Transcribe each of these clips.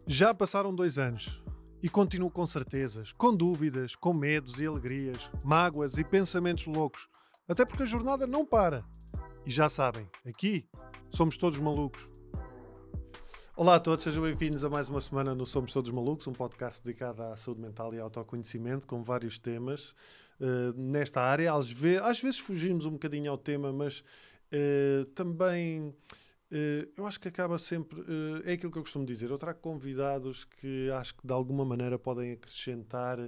Já passaram 2 anos e continuo com certezas, com dúvidas, com medos e alegrias, mágoas e pensamentos loucos, até porque a jornada não para. E já sabem, aqui somos todos malucos. Olá a todos, sejam bem-vindos a mais uma semana no Somos Todos Malucos, um podcast dedicado à saúde mental e ao autoconhecimento, com vários temas nesta área. Às vezes fugimos um bocadinho ao tema, mas também... eu acho que acaba sempre... é aquilo que eu costumo dizer. Eu trago convidados que acho que de alguma maneira podem acrescentar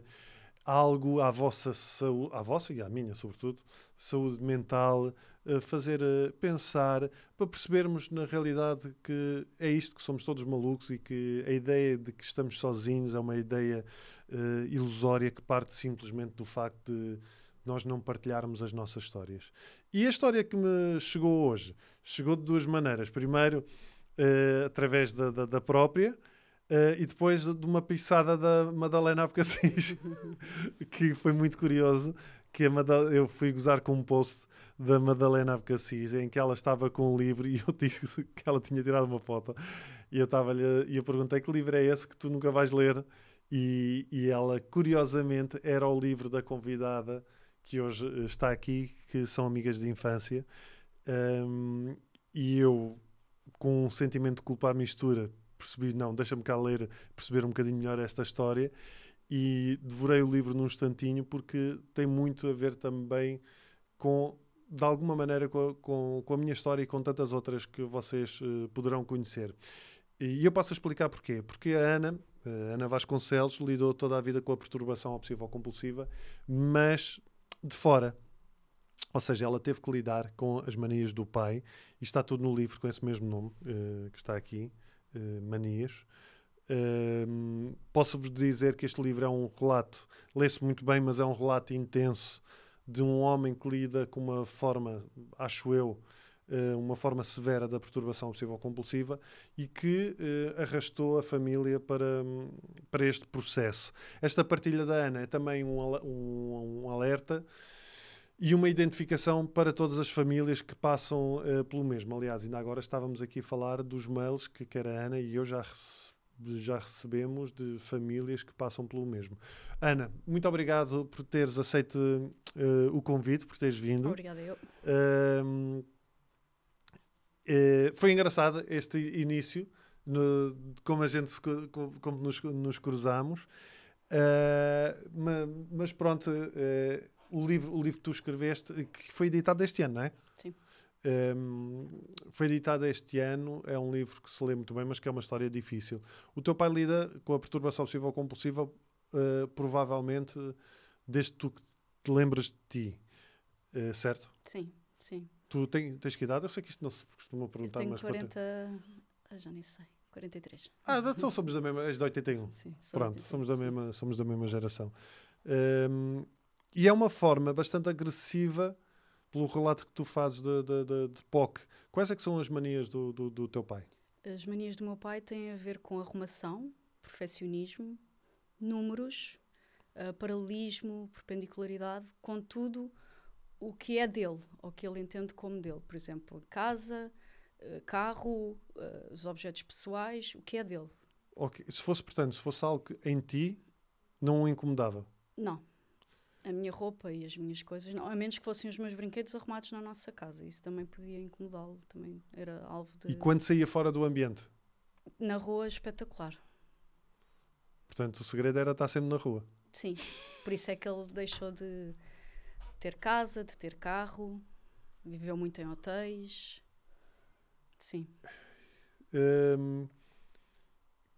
algo à vossa saúde, à vossa e à minha, sobretudo, saúde mental, fazer pensar, para percebermos na realidade que é isto, que somos todos malucos e que a ideia de que estamos sozinhos é uma ideia ilusória que parte simplesmente do facto de nós não partilharmos as nossas histórias. E a história que me chegou hoje, chegou de duas maneiras. Primeiro, através da própria, e depois de uma pisada da Madalena Abcacis, que foi muito curioso, que eu fui gozar com um post da Madalena Abcacis, em que ela estava com um livro, e eu disse que ela tinha tirado uma foto, e eu perguntei que livro é esse que tu nunca vais ler, e ela, curiosamente, era o livro da convidada que hoje está aqui, que são amigas de infância, e eu, com um sentimento de culpa à mistura, percebi, não, deixa-me cá ler, perceber um bocadinho melhor esta história, e devorei o livro num instantinho, porque tem muito a ver também com, de alguma maneira, com a minha história e com tantas outras que vocês poderão conhecer. E eu posso explicar porquê. Porque a Ana Vasconcelos, lidou toda a vida com a perturbação obsessivo-compulsiva, mas de fora. Ou seja, ela teve que lidar com as manias do pai, e está tudo no livro com esse mesmo nome, que está aqui, Manias. Posso-vos dizer que este livro é um relato, lê-se muito bem, mas é um relato intenso de um homem que lida com uma forma, acho eu, uma forma severa da perturbação obsessivo-compulsiva, e que arrastou a família para este processo. Esta partilha da Ana é também um alerta e uma identificação para todas as famílias que passam pelo mesmo. Aliás, ainda agora estávamos aqui a falar dos mails que quer a Ana e eu já recebemos de famílias que passam pelo mesmo. Ana, muito obrigado por teres aceito o convite, por teres vindo. Obrigada eu. Foi engraçado este início, como a gente como nos cruzamos, mas pronto, o livro que tu escreveste, que foi editado este ano, não é? Sim. Foi editado este ano, é um livro que se lê muito bem, mas que é uma história difícil. O teu pai lida com a perturbação obsessivo-compulsiva, provavelmente, desde que tu te lembras de ti, certo? Sim, sim. Tu tens que idade? Eu sei que isto não se costuma perguntar, Eu tenho mas... 40... já nem sei. 43. Então somos da mesma... És de 81. Sim, Pronto, 81, somos da mesma geração. E é uma forma bastante agressiva, pelo relato que tu fazes de POC. Quais é que são as manias do teu pai? As manias do meu pai têm a ver com arrumação, perfeccionismo, números, paralelismo, perpendicularidade, com tudo o que é dele, ou que ele entende como dele. Por exemplo, casa, carro, os objetos pessoais, o que é dele. Okay. Se fosse algo que em ti não o incomodava? Não. A minha roupa e as minhas coisas, não, a menos que fossem os meus brinquedos arrumados na nossa casa. Isso também podia incomodá-lo, também era alvo de... E quando saía fora do ambiente? Na rua, espetacular. Portanto, o segredo era estar sempre na rua? Sim, por isso é que ele deixou de ter casa, de ter carro, viveu muito em hotéis. Sim.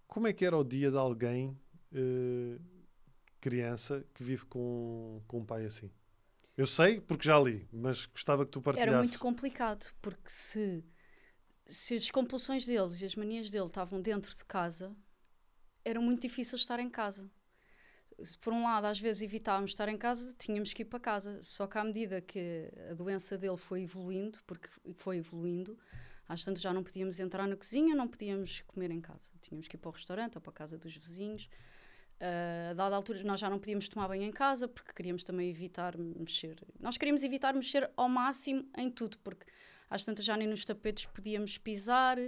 Como é que era o dia de alguém... criança que vive com um pai assim? Eu sei porque já li, mas gostava que tu partilhasses. Era muito complicado, porque se as compulsões deles e as manias dele estavam dentro de casa, era muito difícil estar em casa. Por um lado, às vezes evitávamos estar em casa, tínhamos que ir para casa. Só que à medida que a doença dele foi evoluindo, porque foi evoluindo, às tantas já não podíamos entrar na cozinha, não podíamos comer em casa. Tínhamos que ir para o restaurante ou para a casa dos vizinhos. A dada altura nós já não podíamos tomar banho em casa porque queríamos também evitar mexer. Nós queríamos evitar mexer ao máximo em tudo, porque às tantas já nem nos tapetes podíamos pisar,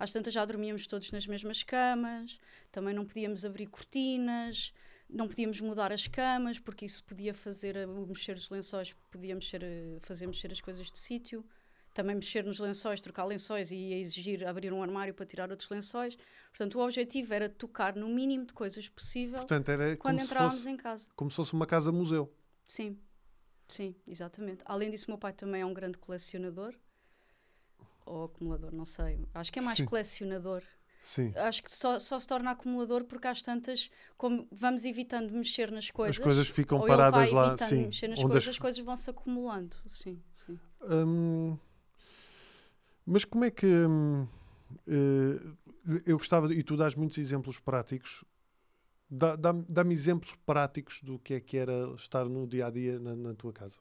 Às tantas já dormíamos todos nas mesmas camas, também não podíamos abrir cortinas, não podíamos mudar as camas, porque isso podia fazer mexer os lençóis, podia fazer mexer as coisas de sítio. Também mexer nos lençóis, trocar lençóis e exigir abrir um armário para tirar outros lençóis. Portanto, o objetivo era tocar no mínimo de coisas possível. Portanto, era quando entrávamos em casa. Como se fosse uma casa-museu. Sim, sim, exatamente. Além disso, o meu pai também é um grande colecionador. Ou acumulador, não sei. Acho que é mais colecionador. Sim. Acho que só se torna acumulador porque às tantas, como vamos evitando mexer nas coisas, as coisas ficam ou paradas ele vai lá. evitando Sim. mexer nas Onde coisas, as coisas vão se acumulando. Sim, sim. Mas como é que eu gostava, e tu dás muitos exemplos práticos, dá-me exemplos práticos do que era estar no dia-a-dia na tua casa.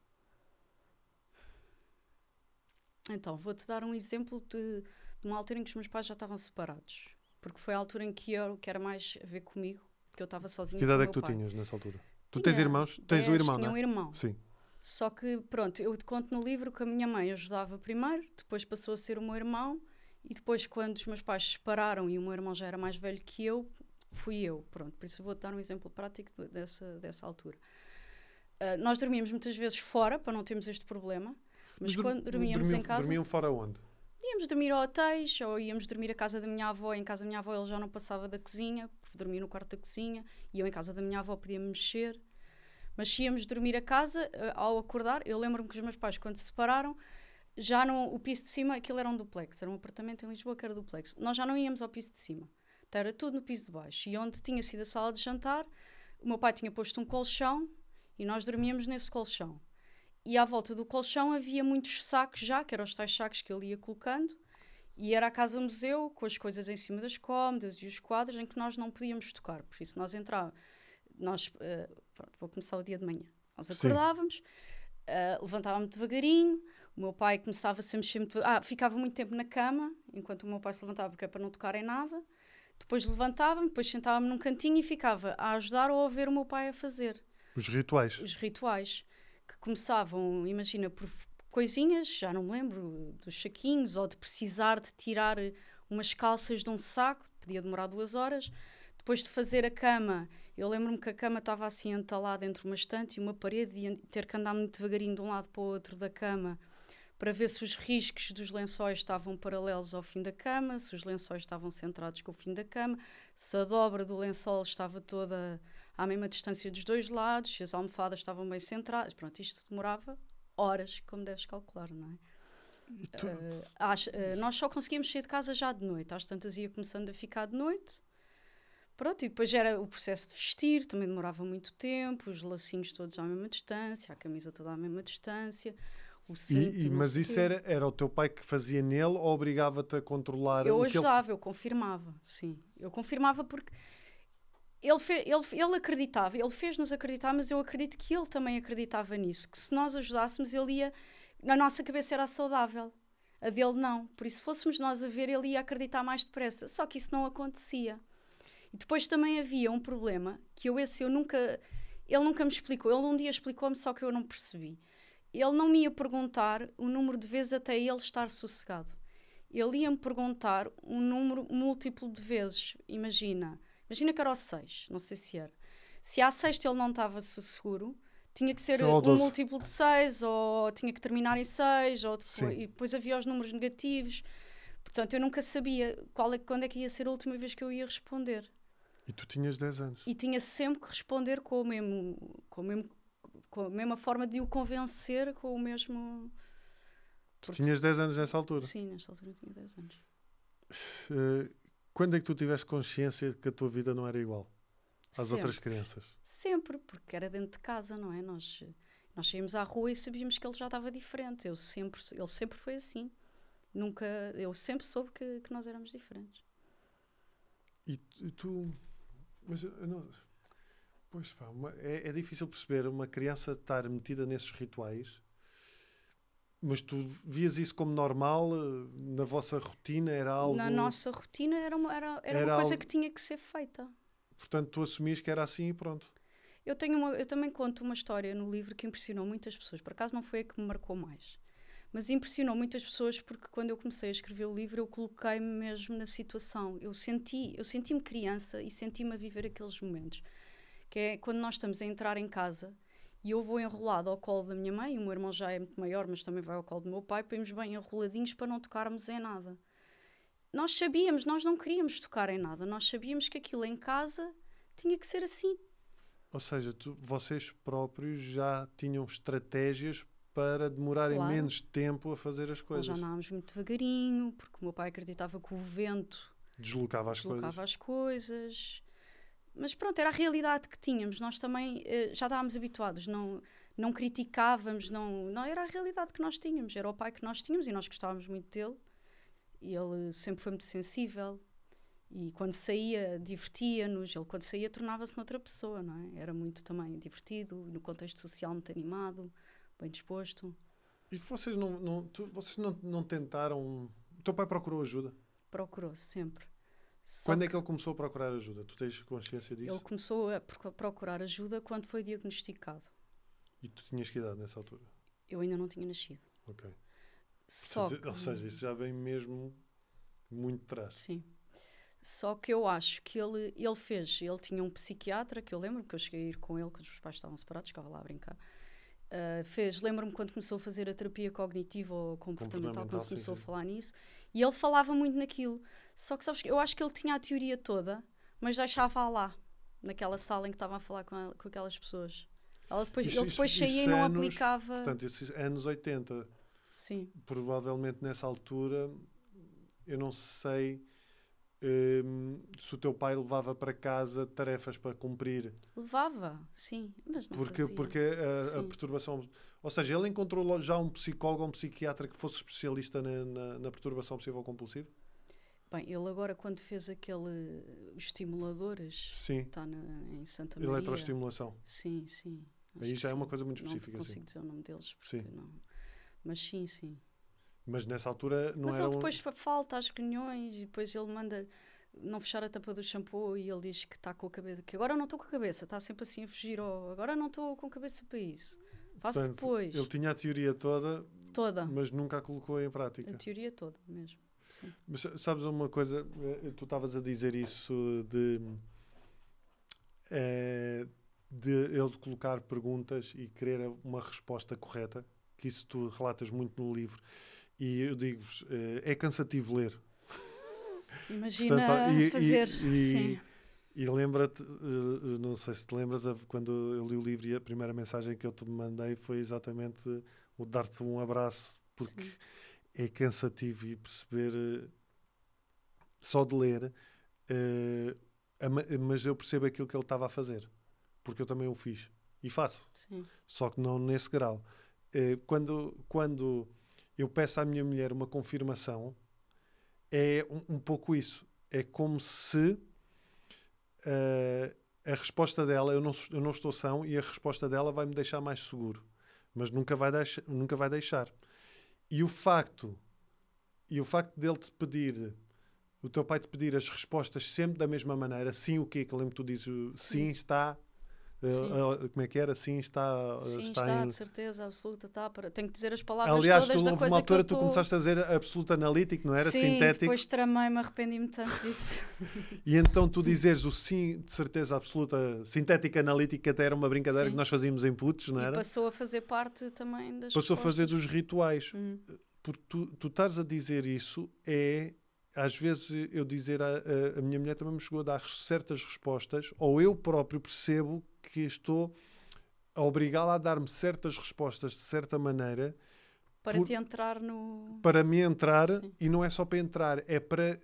Então, vou-te dar um exemplo de uma altura em que os meus pais já estavam separados, porque foi a altura em que era mais a ver comigo, que eu estava sozinha. Que idade com o é que tu meu pai. tinhas nessa altura? Tu tens irmãos? Tens um irmão, tinha não é? um irmão. Sim. Só que, pronto, eu te conto no livro que a minha mãe ajudava primeiro, depois passou a ser o meu irmão, e depois, quando os meus pais se separaram e o meu irmão já era mais velho que eu, fui eu. Pronto, por isso vou-te dar um exemplo prático dessa altura. Nós dormíamos muitas vezes fora, para não termos este problema, mas quando dormíamos em casa... Dormiam fora onde? Íamos dormir a hotéis, ou íamos dormir à casa da minha avó. Em casa da minha avó ele já não passava da cozinha, dormia no quarto da cozinha, e eu em casa da minha avó podia mexer. Mas se íamos dormir a casa, ao acordar, eu lembro-me que os meus pais, quando se separaram, já o piso de cima, aquilo era um duplex, era um apartamento em Lisboa que era duplex. Nós já não íamos ao piso de cima, então era tudo no piso de baixo. E onde tinha sido a sala de jantar, o meu pai tinha posto um colchão e nós dormíamos nesse colchão. E à volta do colchão havia muitos sacos já, que eram os tais sacos que ele ia colocando, e era a casa-museu, com as coisas em cima das cômodas e os quadros, em que nós não podíamos tocar. Por isso nós entrávamos... pronto, vou começar o dia de manhã. Nós acordávamos, levantávamos devagarinho, o meu pai começava a mexer muito... ficava muito tempo na cama, enquanto o meu pai se levantava, porque é para não tocar em nada. Depois levantava-me, depois sentava-me num cantinho e ficava a ajudar ou a ver o meu pai a fazer. Os rituais. Os rituais, que começavam, imagina, por coisinhas, já não me lembro, dos saquinhos, ou de precisar de tirar umas calças de um saco, podia demorar 2 horas. Depois de fazer a cama, eu lembro-me que a cama estava assim entalada entre uma estante e uma parede e ter que andar muito devagarinho de um lado para o outro da cama para ver se os riscos dos lençóis estavam paralelos ao fim da cama, se os lençóis estavam centrados com o fim da cama, se a dobra do lençol estava toda à mesma distância dos dois lados, se as almofadas estavam bem centradas. Pronto, isto demorava horas, como deves calcular, não é? Nós só conseguíamos sair de casa já de noite, às tantas ia começando a ficar de noite. Pronto, e depois era o processo de vestir, também demorava muito tempo, os lacinhos todos à mesma distância, a camisa toda à mesma distância, o cinto. Mas isso era o teu pai que fazia nele ou obrigava-te a controlar? Eu ajudava, eu confirmava, sim. Eu confirmava porque ele acreditava, ele fez-nos acreditar, mas eu acredito que ele também acreditava nisso, que se nós ajudássemos, ele ia... Na nossa cabeça era saudável, a dele não. Por isso, se fôssemos nós a ver, ele ia acreditar mais depressa. Só que isso não acontecia. E depois também havia um problema que ele nunca me explicou. Ele um dia explicou-me, só que eu não percebi. Ele não me ia perguntar o número de vezes até ele estar sossegado. Ele ia-me perguntar um número múltiplo de vezes. Imagina que era o 6, não sei se era. Se à sexta ele não estava seguro, tinha que ser um múltiplo de 6, ou tinha que terminar em 6, e depois havia os números negativos. Portanto, eu nunca sabia quando é que ia ser a última vez que eu ia responder. E tu tinhas 10 anos. E tinha sempre que responder com a mesma forma de o convencer, com o mesmo... Tu tinhas 10 anos nessa altura? Sim, nesta altura eu tinha 10 anos. Quando é que tu tiveste consciência de que a tua vida não era igual às outras crianças? Sempre, porque era dentro de casa, não é? Nós saímos à rua e sabíamos que ele já estava diferente. Ele sempre foi assim. Eu sempre soube que nós éramos diferentes. E tu... Mas eu não... Pois pá, é difícil perceber uma criança estar metida nesses rituais, mas tu vias isso como normal? Na vossa rotina era algo... Na nossa rotina era uma coisa que tinha que ser feita. Portanto, tu assumias que era assim e pronto. Eu também conto uma história no livro que impressionou muitas pessoas. Por acaso não foi a que me marcou mais. Mas impressionou muitas pessoas porque quando eu comecei a escrever o livro eu coloquei-me mesmo na situação. Eu senti-me criança e senti-me a viver aqueles momentos. Que é quando nós estamos a entrar em casa e eu vou enrolado ao colo da minha mãe, e o meu irmão já é muito maior, mas também vai ao colo do meu pai, para irmos bem enroladinhos para não tocarmos em nada. Nós sabíamos, nós não queríamos tocar em nada. Nós sabíamos que aquilo em casa tinha que ser assim. Ou seja, vocês próprios já tinham estratégias para demorarem Claro. menos tempo a fazer as Nós coisas. já andávamos muito devagarinho, porque o meu pai acreditava que o vento Deslocava as coisas. deslocava as coisas. Mas pronto, era a realidade que tínhamos. Nós também já estávamos habituados, não criticávamos, não era a realidade que nós tínhamos. Era o pai que nós tínhamos e nós gostávamos muito dele. E ele sempre foi muito sensível. E quando saía, divertia-nos. Ele, quando saía, tornava-se noutra pessoa, não é? Era muito também divertido, no contexto social, muito animado, bem disposto. E vocês não tentaram... O teu pai procurou ajuda? Procurou-se sempre. Só Quando é que que ele começou a procurar ajuda? Tu tens consciência disso? ele começou a procurar ajuda quando foi diagnosticado. E tu tinhas que idade nessa altura? Eu ainda não tinha nascido. Ok. Só que, Ou seja, isso já vem mesmo muito de trás. sim. Só que eu acho que ele tinha um psiquiatra, que eu lembro que eu cheguei a ir com ele, quando os meus pais estavam separados, ficava lá a brincar. Lembro-me quando começou a fazer a terapia cognitiva ou comportamental, quando começou a falar nisso, e ele falava muito naquilo. Só que, sabes, eu acho que ele tinha a teoria toda, mas deixava-a lá, naquela sala em que estava a falar com aquelas pessoas. Ele depois saía e não aplicava. Portanto, esses anos 80, Sim. provavelmente nessa altura, eu não sei se o teu pai levava para casa tarefas para cumprir. Levava, sim, mas não Porque a perturbação... Ou seja, ele encontrou já um psicólogo ou um psiquiatra que fosse especialista na perturbação obsessivo-compulsiva? Bem, ele agora quando fez aquele estimuladores, Sim. está em Santa Maria. Eletroestimulação. Sim. Aí já é uma coisa muito específica. Não consigo dizer o nome deles. Sim. Não. Mas sim. Mas nessa altura não Mas era ele depois falta às reuniões e depois ele manda não fechar a tampa do shampoo e ele diz que está com a cabeça, que agora não estou com a cabeça, está sempre assim a fugir, ou agora não estou com a cabeça para isso. Faço Portanto, depois. Ele tinha a teoria toda, mas nunca a colocou em prática. A teoria toda mesmo. Sim. Mas sabes uma coisa? Tu estavas a dizer isso de ele colocar perguntas e querer uma resposta correta, que isso tu relatas muito no livro, e eu digo-vos, é cansativo ler. Imagina. Portanto, fazer, sim. E lembra-te, não sei se te lembras, quando eu li o livro e a primeira mensagem que eu te mandei foi exatamente o dar-te um abraço, porque sim, é cansativo e perceber, só de ler, mas eu percebo aquilo que ele estava a fazer, porque eu também o fiz e faço, sim, só que não nesse grau. Quando eu peço à minha mulher uma confirmação, é um pouco isso, é como se a resposta dela, eu não estou são, e a resposta dela vai me deixar mais seguro, mas nunca vai deixar. E o facto dele te pedir, o teu pai te pedir as respostas sempre da mesma maneira, sim, o quê? Que eu lembro que tu dizes, sim, está, como é que era? Sim, está, sim, está de certeza absoluta, está. Tenho que dizer as palavras aliás, todas da houve coisa uma altura que eu tu começaste a dizer absoluto analítico, não era? Sim, sintético. Depois tramei-me, arrependi-me tanto disso. E então tu dizeres o sim de certeza absoluta, sintética analítica, até era uma brincadeira, sim, que nós fazíamos em putos, não era? E passou a fazer parte também das Passou respostas. A fazer dos rituais. Porque tu estás a dizer isso às vezes eu dizer a minha mulher também me chegou a dar certas respostas, ou eu próprio percebo que estou a obrigá-la a dar-me certas respostas de certa maneira para te entrar no... Para me entrar, sim, e não é só para entrar, é para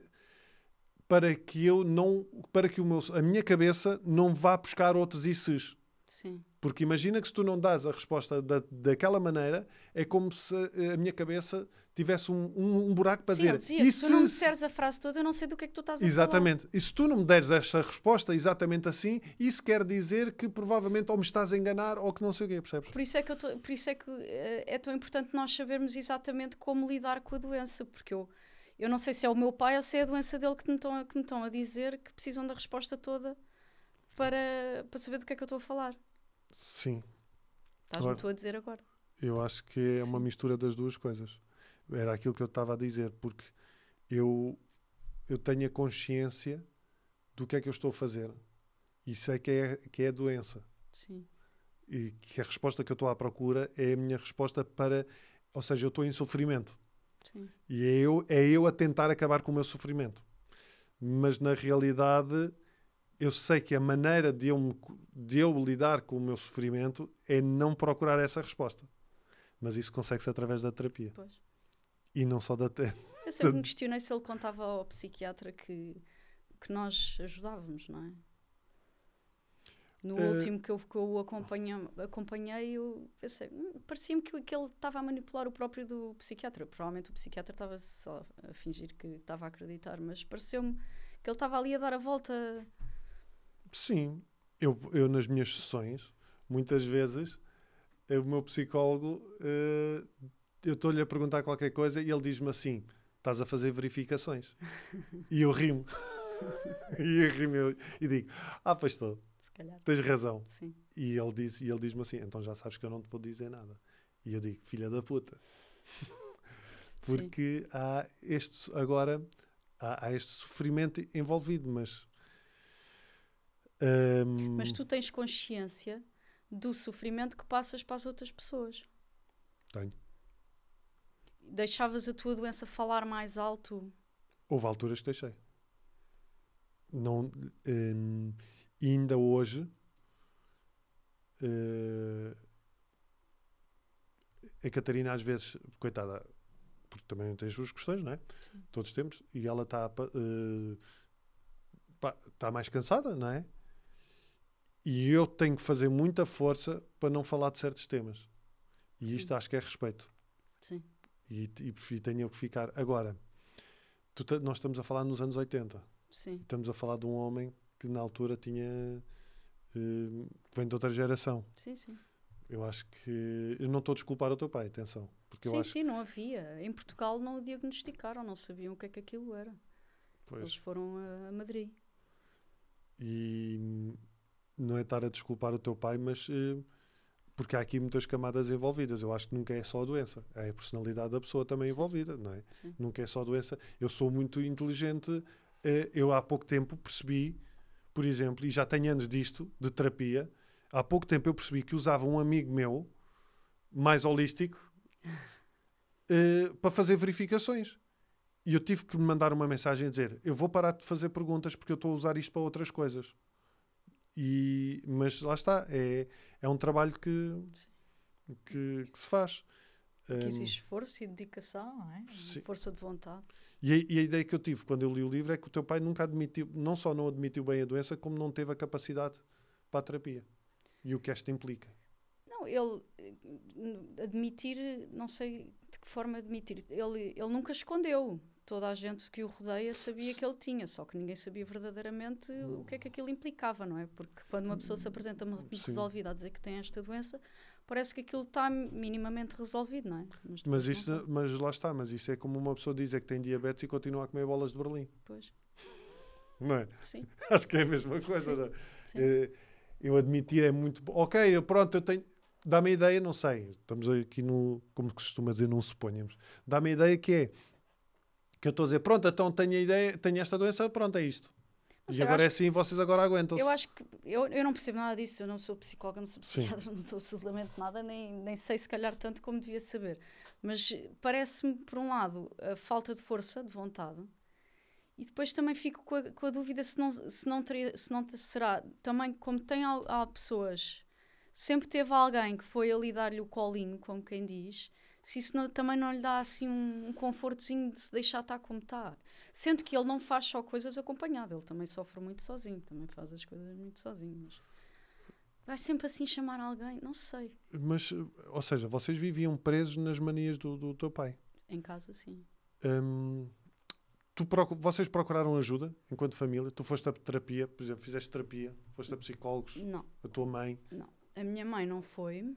que eu não... Para que a minha cabeça não vá buscar outros isses. Sim. Porque imagina que se tu não dás a resposta daquela maneira, é como se a minha cabeça tivesse um buraco para dizer... Sim, se tu não me disseres a frase toda, eu não sei do que é que tu estás a falar. Exatamente. E se tu não me deres esta resposta exatamente assim, isso quer dizer que provavelmente ou me estás a enganar ou que não sei o quê, percebes? Por isso é que é tão importante nós sabermos exatamente como lidar com a doença, porque eu não sei se é o meu pai ou se é a doença dele que me estão a dizer que precisam da resposta toda para saber do que é que eu estou a falar. Sim. Estás-me tu a dizer agora. Eu acho que é uma mistura das duas coisas. Era aquilo que eu estava a dizer, porque eu tenho a consciência do que é que eu estou a fazer. E sei que é a doença. Sim. E que a resposta que eu estou à procura é a minha resposta para... Ou seja, eu estou em sofrimento. Sim. E é eu a tentar acabar com o meu sofrimento. Mas, na realidade, eu sei que a maneira de eu lidar com o meu sofrimento é não procurar essa resposta. Mas isso consegue-se através da terapia. Pois. E não só da Eu sempre me questionei se ele contava ao psiquiatra que nós ajudávamos, não é? No último que eu acompanhei, eu pensei, parecia-me que ele estava a manipular o próprio do psiquiatra. Provavelmente o psiquiatra estava só a fingir que estava a acreditar, mas pareceu-me que ele estava ali a dar a volta. Sim. Eu nas minhas sessões, muitas vezes, o meu psicólogo, eu estou-lhe a perguntar qualquer coisa e ele diz-me assim, estás a fazer verificações. E eu rimo. E digo, pois estou. Se calhar. Tens razão. Sim. E ele diz-me assim, então já sabes que eu não te vou dizer nada. E eu digo, filha da puta. Porque há este sofrimento envolvido, mas... Mas tu tens consciência do sofrimento que passas para as outras pessoas. Tenho. Deixavas a tua doença falar mais alto? Houve alturas que deixei. Não, ainda hoje a Catarina às vezes, coitada, porque também tem as suas questões, não é? Sim. Todos temos, e ela está mais cansada, não é? E eu tenho que fazer muita força para não falar de certos temas. E Sim. isto acho que é respeito. Sim. E tenho que ficar. Agora, nós estamos a falar nos anos 80. Sim. Estamos a falar de um homem que na altura tinha... vem de outra geração. Sim, sim. Eu acho que... Eu não estou a desculpar o teu pai, atenção. Porque eu acho Sim, não havia. Em Portugal não o diagnosticaram, não sabiam o que é que aquilo era. Pois. Eles foram a Madrid. E não é estar a desculpar o teu pai, mas... porque há aqui muitas camadas envolvidas. Eu acho que nunca é só a doença. É a personalidade da pessoa também envolvida, não é? Sim. Nunca é só a doença. Eu sou muito inteligente. Eu há pouco tempo percebi, por exemplo, e já tenho anos disto, de terapia, há pouco tempo eu percebi que usava um amigo meu, mais holístico, para fazer verificações. E eu tive que me mandar uma mensagem a dizer, eu vou parar de fazer perguntas porque eu estou a usar isto para outras coisas. Mas lá está, é um trabalho que se faz. Que existe esforço e dedicação, não é? Sim. Força de vontade. E a ideia que eu tive quando eu li o livro é que o teu pai nunca admitiu, não só não admitiu bem a doença, como não teve a capacidade para a terapia. E o que esta implica. Não, ele admitir, não sei de que forma admitir, ele nunca escondeu. Toda a gente que o rodeia sabia que ele tinha, só que ninguém sabia verdadeiramente o que é que aquilo implicava, não é? Porque quando uma pessoa se apresenta resolvida a dizer que tem esta doença, parece que aquilo está minimamente resolvido, não é? Mas lá está, mas isso é como uma pessoa dizer que tem diabetes e continua a comer bolas de Berlim. Pois. Não é? Sim. Acho que é a mesma coisa, Sim. não é? Sim. Eu admitir é muito... Ok, pronto, eu tenho... Dá-me a ideia, não sei, estamos aqui como costuma dizer, não suponhamos. Dá-me a ideia que eu estou a dizer, pronto, então tenho a ideia, tenho esta doença, pronto, é isto. E agora é assim, vocês agora aguentam-se. Eu acho que... Eu não percebo nada disso, eu não sou psicóloga, não sou psiquiatra, não sou absolutamente nada, nem sei se calhar tanto como devia saber. Mas parece-me, por um lado, a falta de força, de vontade, e depois também fico com a dúvida se não será, também como há pessoas, sempre teve alguém que foi ali dar-lhe o colinho, como quem diz, se isso também não lhe dá assim um confortozinho de se deixar estar como está. Sendo que ele não faz só coisas acompanhado, ele também sofre muito sozinho, também faz as coisas muito sozinho. Mas vai sempre assim chamar alguém, não sei. Mas, ou seja, vocês viviam presos nas manias do teu pai? Em casa, sim. Vocês procuraram ajuda enquanto família? Tu foste a terapia, por exemplo, fizeste terapia, foste a psicólogos? Não. A tua mãe? Não. A minha mãe não foi.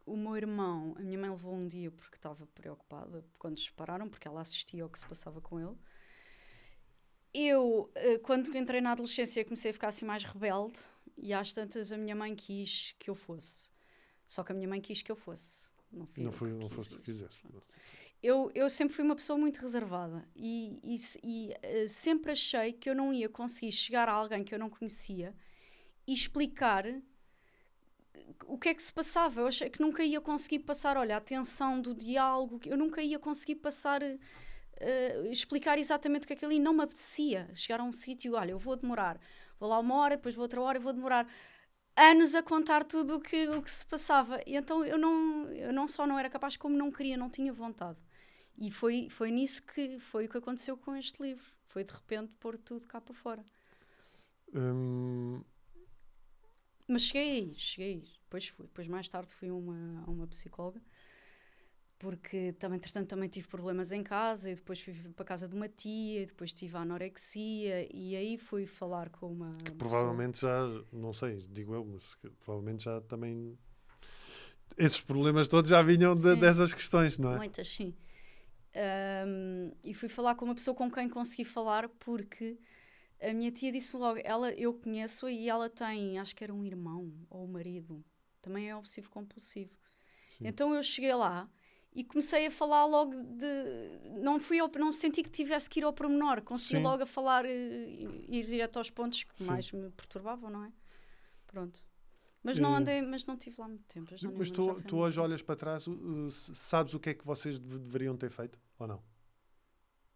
O meu irmão, a minha mãe levou um dia porque estava preocupada quando se separaram, porque ela assistia ao que se passava com ele. Eu, quando entrei na adolescência, comecei a ficar assim mais rebelde e às tantas a minha mãe quis que eu fosse. Só que a minha mãe quis que eu fosse. Não fui Não, eu que não quis foste tu ir. que quiseste. Pronto. Eu sempre fui uma pessoa muito reservada e sempre achei que eu não ia conseguir chegar a alguém que eu não conhecia e explicar o que é que se passava. Eu achei que nunca ia conseguir passar, olha, a tensão do diálogo, eu nunca ia conseguir passar, explicar exatamente o que é que ali não me apetecia. Chegar a um sítio, olha, eu vou demorar, vou lá 1 hora, depois vou outra hora, eu vou demorar anos a contar tudo o que se passava. E então eu não só não era capaz, como não queria, não tinha vontade. E foi nisso que foi o que aconteceu com este livro. Foi de repente pôr tudo cá para fora. Mas cheguei a ir. Depois fui. Depois mais tarde fui a uma psicóloga. Porque entretanto também tive problemas em casa. E depois fui para a casa de uma tia. E depois tive a anorexia. E aí fui falar com uma Que pessoa. provavelmente já, não sei, digo eu, mas que provavelmente já também... Esses problemas todos já vinham dessas questões, não é? Muitas, sim. E fui falar com uma pessoa com quem consegui falar porque a minha tia disse logo, eu conheço e ela tem, acho que era um irmão ou um marido, também é obsessivo compulsivo. Sim. Então eu cheguei lá e comecei a falar logo não senti que tivesse que ir ao pormenor, consegui Sim. logo a falar e ir direto aos pontos que Sim. mais me perturbavam, não é? Pronto. Mas não tive lá muito tempo. Mas tu hoje olhas para trás, sabes o que é que vocês deveriam ter feito, ou não?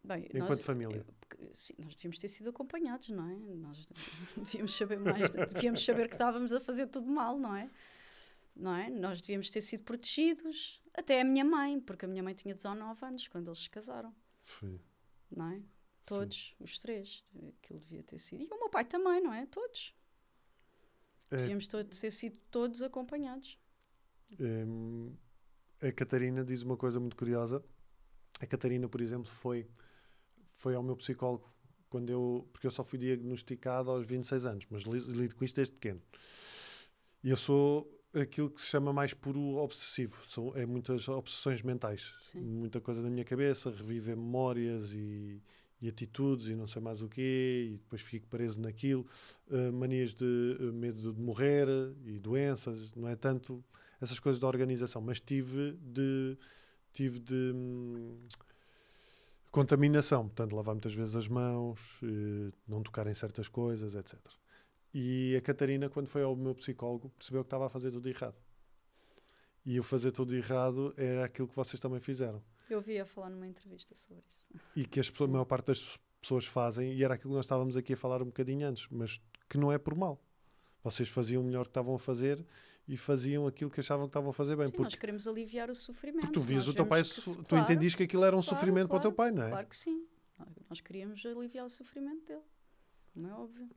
Bem, enquanto família. Sim, nós devíamos ter sido acompanhados, não é? Nós devíamos saber mais, devíamos saber que estávamos a fazer tudo mal, não é? Nós devíamos ter sido protegidos, até a minha mãe, porque a minha mãe tinha 19 anos quando eles se casaram. Sim. Não é? Todos, os três, aquilo devia ter sido. E o meu pai também, não é? Todos. Devíamos ter sido todos acompanhados. A Catarina diz uma coisa muito curiosa. A Catarina, por exemplo, foi ao meu psicólogo porque eu só fui diagnosticado aos 26 anos, mas lido com isto desde pequeno. E eu sou aquilo que se chama mais puro obsessivo. É muitas obsessões mentais. Sim. Muita coisa na minha cabeça, reviver memórias e atitudes e não sei mais o quê, e depois fico preso naquilo. Manias de medo de morrer e doenças, não é tanto essas coisas da organização, mas tive de contaminação, portanto, lavar muitas vezes as mãos, não tocar em certas coisas, etc. E a Catarina, quando foi ao meu psicólogo, percebeu que estava a fazer tudo errado. E o fazer tudo errado era aquilo que vocês também fizeram. Eu ouvi a falar numa entrevista sobre isso. E que a maior parte das pessoas fazem, e era aquilo que nós estávamos aqui a falar um bocadinho antes, mas que não é por mal. Vocês faziam o melhor que estavam a fazer e faziam aquilo que achavam que estavam a fazer bem. Sim, nós queremos aliviar o sofrimento. Porque tu vias o teu pai, tu entendias que aquilo era um sofrimento para o teu pai, não é? Claro que sim. Nós queríamos aliviar o sofrimento dele, como é óbvio.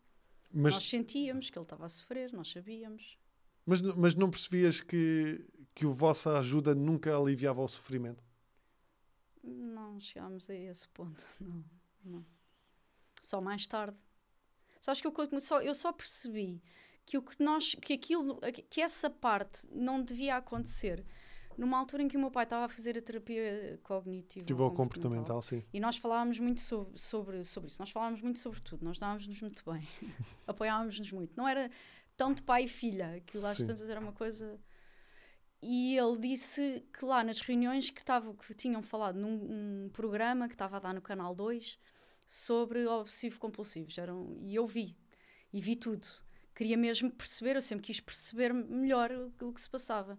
Mas nós sentíamos que ele estava a sofrer, nós sabíamos. Mas não percebias que a vossa ajuda nunca aliviava o sofrimento? Não chegámos a esse ponto, não. Só mais tarde. Sabes que eu só percebi que essa parte não devia acontecer numa altura em que o meu pai estava a fazer a terapia cognitiva ou comportamental, sim. E nós falávamos muito sobre isso. Nós falávamos muito sobre tudo. Nós dávamos-nos muito bem. Apoiávamos-nos muito. Não era tão de pai e filha. Aquilo às tantas era uma coisa... E ele disse que lá nas reuniões que tinham falado num programa que estava a dar no Canal 2 sobre obsessivo-compulsivos. E eu vi tudo. Queria mesmo perceber, eu sempre quis perceber melhor o que se passava.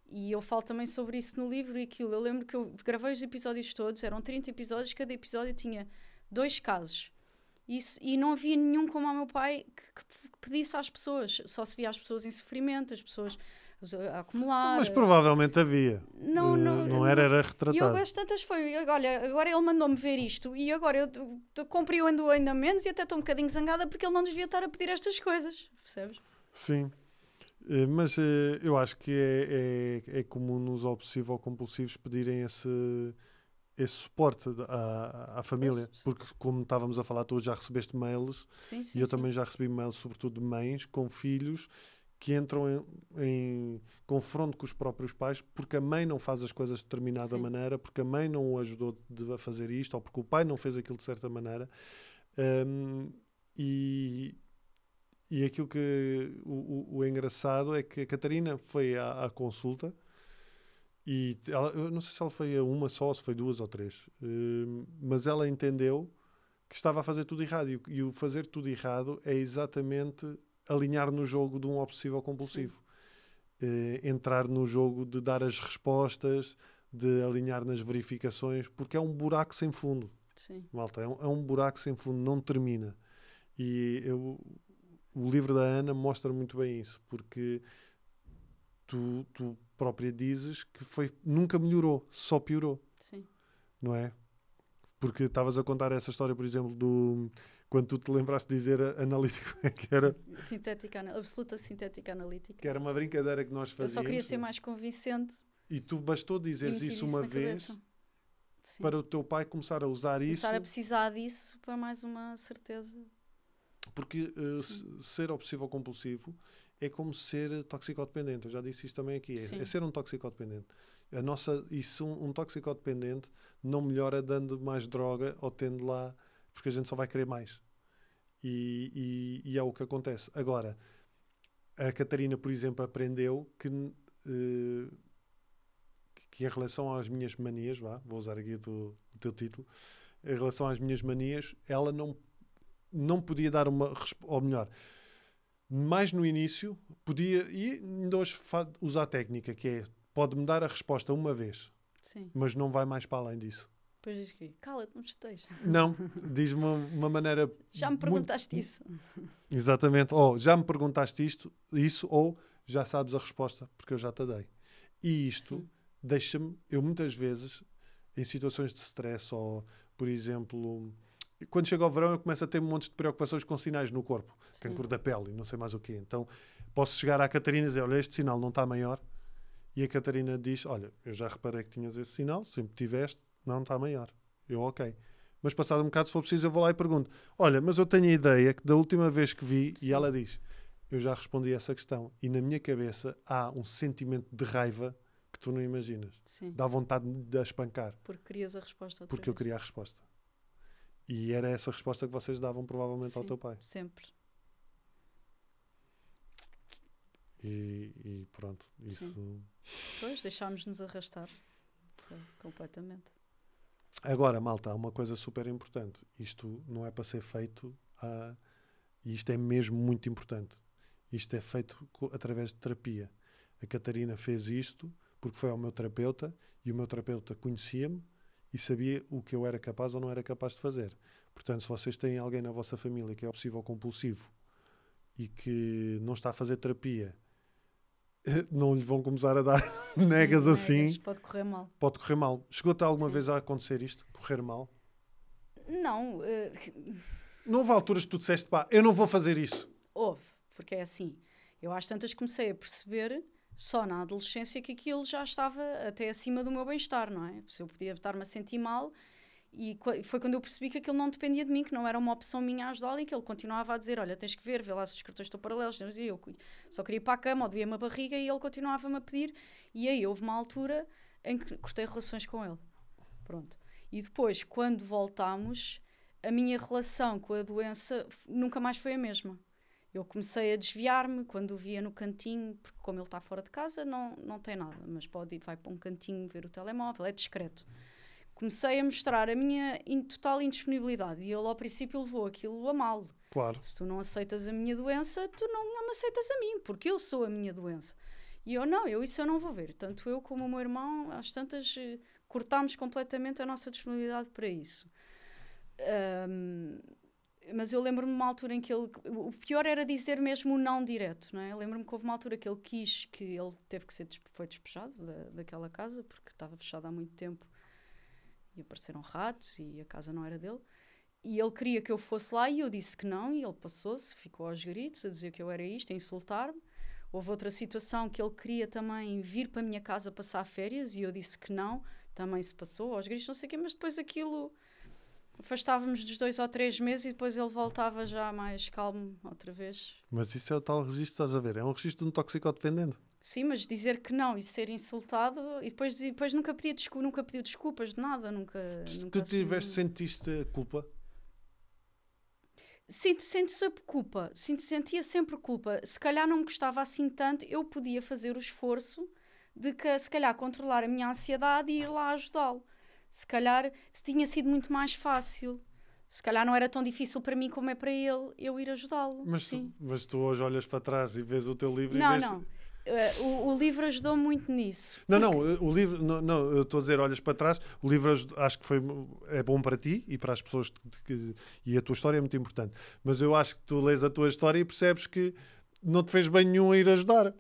E eu falo também sobre isso no livro e aquilo. Eu lembro que eu gravei os episódios todos, eram 30 episódios, cada episódio tinha 2 casos. E não havia nenhum como ao meu pai que pedisse às pessoas. Só se via as pessoas em sofrimento, as pessoas a acumular. Mas provavelmente havia. Não era retratado. E eu às tantas foi, olha, agora ele mandou-me ver isto e agora eu compreendo ainda menos e até estou um bocadinho zangada porque ele não devia estar a pedir estas coisas, percebes? Sim, mas eu acho que é comum nos obsessivo-compulsivos pedirem esse suporte à família, porque como estávamos a falar, tu já recebeste mails e eu também já recebi mails, sobretudo de mães com filhos que entram em confronto com os próprios pais porque a mãe não faz as coisas de determinada maneira, porque a mãe não o ajudou a fazer isto, ou porque o pai não fez aquilo de certa maneira. E aquilo que o engraçado é que a Catarina foi à consulta E eu não sei se ela foi a uma só, se foi 2 ou 3. Mas ela entendeu que estava a fazer tudo errado. E o fazer tudo errado é exatamente alinhar no jogo de um obsessivo compulsivo. Entrar no jogo de dar as respostas, de alinhar nas verificações, porque é um buraco sem fundo. Sim. Malta, é um buraco sem fundo, não termina. E o livro da Ana mostra muito bem isso, porque tu própria dizes que nunca melhorou, só piorou. Sim. Não é? Porque estavas a contar essa história, por exemplo, quando tu te lembraste de dizer analítico, que era... Absoluta sintética analítica. Que era uma brincadeira que nós fazíamos. Eu só queria ser mais convincente. E tu bastou dizeres isso uma vez para o teu pai começar a usar isso. Começar a precisar disso para mais uma certeza. Porque ser obsessivo compulsivo é como ser toxicodependente. Eu já disse isto também aqui. É ser um toxicodependente. Um toxicodependente não melhora dando mais droga ou tendo lá, porque a gente só vai querer mais. E é o que acontece. Agora, a Catarina, por exemplo, aprendeu que em relação às minhas manias, vou usar aqui o teu título, em relação às minhas manias, ela não podia dar uma resposta, ou melhor, mais no início, podia, e ainda hoje usar a técnica, que é, pode-me dar a resposta uma vez, sim, mas não vai mais para além disso. Depois diz que cala-te, não me chateias. Não, diz-me uma maneira... Já me perguntaste isso. Exatamente, ou já me perguntaste isso, ou já sabes a resposta, porque eu já te dei. E isto deixa-me, eu muitas vezes, em situações de stress, ou, por exemplo... Quando chega ao verão eu começo a ter montes de preocupações com sinais no corpo. Cancro da pele e não sei mais o quê. Então posso chegar à Catarina e dizer, olha, este sinal não está maior. E a Catarina diz, olha, eu já reparei que tinhas esse sinal, sempre tiveste, não está maior. Eu, ok. Mas passado um bocado, se for preciso, eu vou lá e pergunto, olha, mas eu tenho a ideia que da última vez que vi, e ela diz, eu já respondi essa questão. E na minha cabeça há um sentimento de raiva que tu não imaginas. Sim. Dá vontade de a espancar. Porque querias a resposta. Porque eu queria a resposta. E era essa resposta que vocês davam provavelmente ao teu pai. Sempre. E pronto, isso... Sim. Pois, deixámos-nos arrastar. Foi completamente. Agora, malta, há uma coisa super importante. Isto não é para ser feito e isto é mesmo muito importante. Isto é feito através de terapia. A Catarina fez isto porque foi ao meu terapeuta e o meu terapeuta conhecia-me e sabia o que eu era capaz ou não era capaz de fazer. Portanto, se vocês têm alguém na vossa família que é obsessivo ou compulsivo e que não está a fazer terapia, não lhe vão começar a dar negas assim. Pode correr mal. Pode correr mal. Chegou-te alguma vez a acontecer isto? Correr mal? Não. Não houve alturas que tu disseste, pá, eu não vou fazer isso? Houve, porque é assim. Eu às tantas comecei a perceber só na adolescência que aquilo já estava até acima do meu bem-estar, não é? Se eu podia estar-me a sentir mal, e foi quando eu percebi que aquilo não dependia de mim, que não era uma opção minha a ajudá-lo, e que ele continuava a dizer, olha, tens que ver lá se os cartões estão paralelos, e eu só queria ir para a cama, ou doía-me a barriga, e ele continuava-me a pedir, e aí houve uma altura em que cortei relações com ele. Pronto. E depois, quando voltámos, a minha relação com a doença nunca mais foi a mesma. Eu comecei a desviar-me quando o via no cantinho, porque como ele está fora de casa, não tem nada, mas vai para um cantinho ver o telemóvel, é discreto. Comecei a mostrar a minha total indisponibilidade e ele ao princípio levou aquilo a mal. Claro. Se tu não aceitas a minha doença, tu não me aceitas a mim, porque eu sou a minha doença. E isso eu não vou ver. Tanto eu como o meu irmão, às tantas, cortámos completamente a nossa disponibilidade para isso. Mas eu lembro-me de uma altura em que ele... O pior era dizer mesmo o não direto, não é? Eu lembro-me que houve uma altura que ele quis, que ele teve que foi despejado daquela casa, porque estava fechada há muito tempo e apareceram ratos e a casa não era dele. E ele queria que eu fosse lá e eu disse que não, e ele passou-se, ficou aos gritos a dizer que eu era isto, a insultar-me. Houve outra situação que ele queria também vir para a minha casa passar férias e eu disse que não, também se passou aos gritos, não sei o quê, mas depois aquilo... Afastávamos dos 2 ou 3 meses e depois ele voltava já mais calmo outra vez. Mas isso é o tal registro, estás a ver? É um registro de um toxicodependente. Sim, mas dizer que não e ser insultado e depois nunca pediu desculpas de nada. Tu sentiste culpa? Sente-se culpa. Sentia sempre culpa. Se calhar não me gostava assim tanto, eu podia fazer o esforço de que, se calhar, controlar a minha ansiedade e ir lá ajudá-lo. Se calhar, se tinha sido muito mais fácil. Se calhar não era tão difícil para mim como é para ele eu ir ajudá-lo. Mas tu hoje olhas para trás e vês o teu livro Não, e vês... não. O livro ajudou muito nisso. Não, o livro... Não, eu estou a dizer, olhas para trás, o livro acho que é bom para ti e para as pessoas e a tua história é muito importante. Mas eu acho que tu lês a tua história e percebes que não te fez bem nenhum a ir ajudar.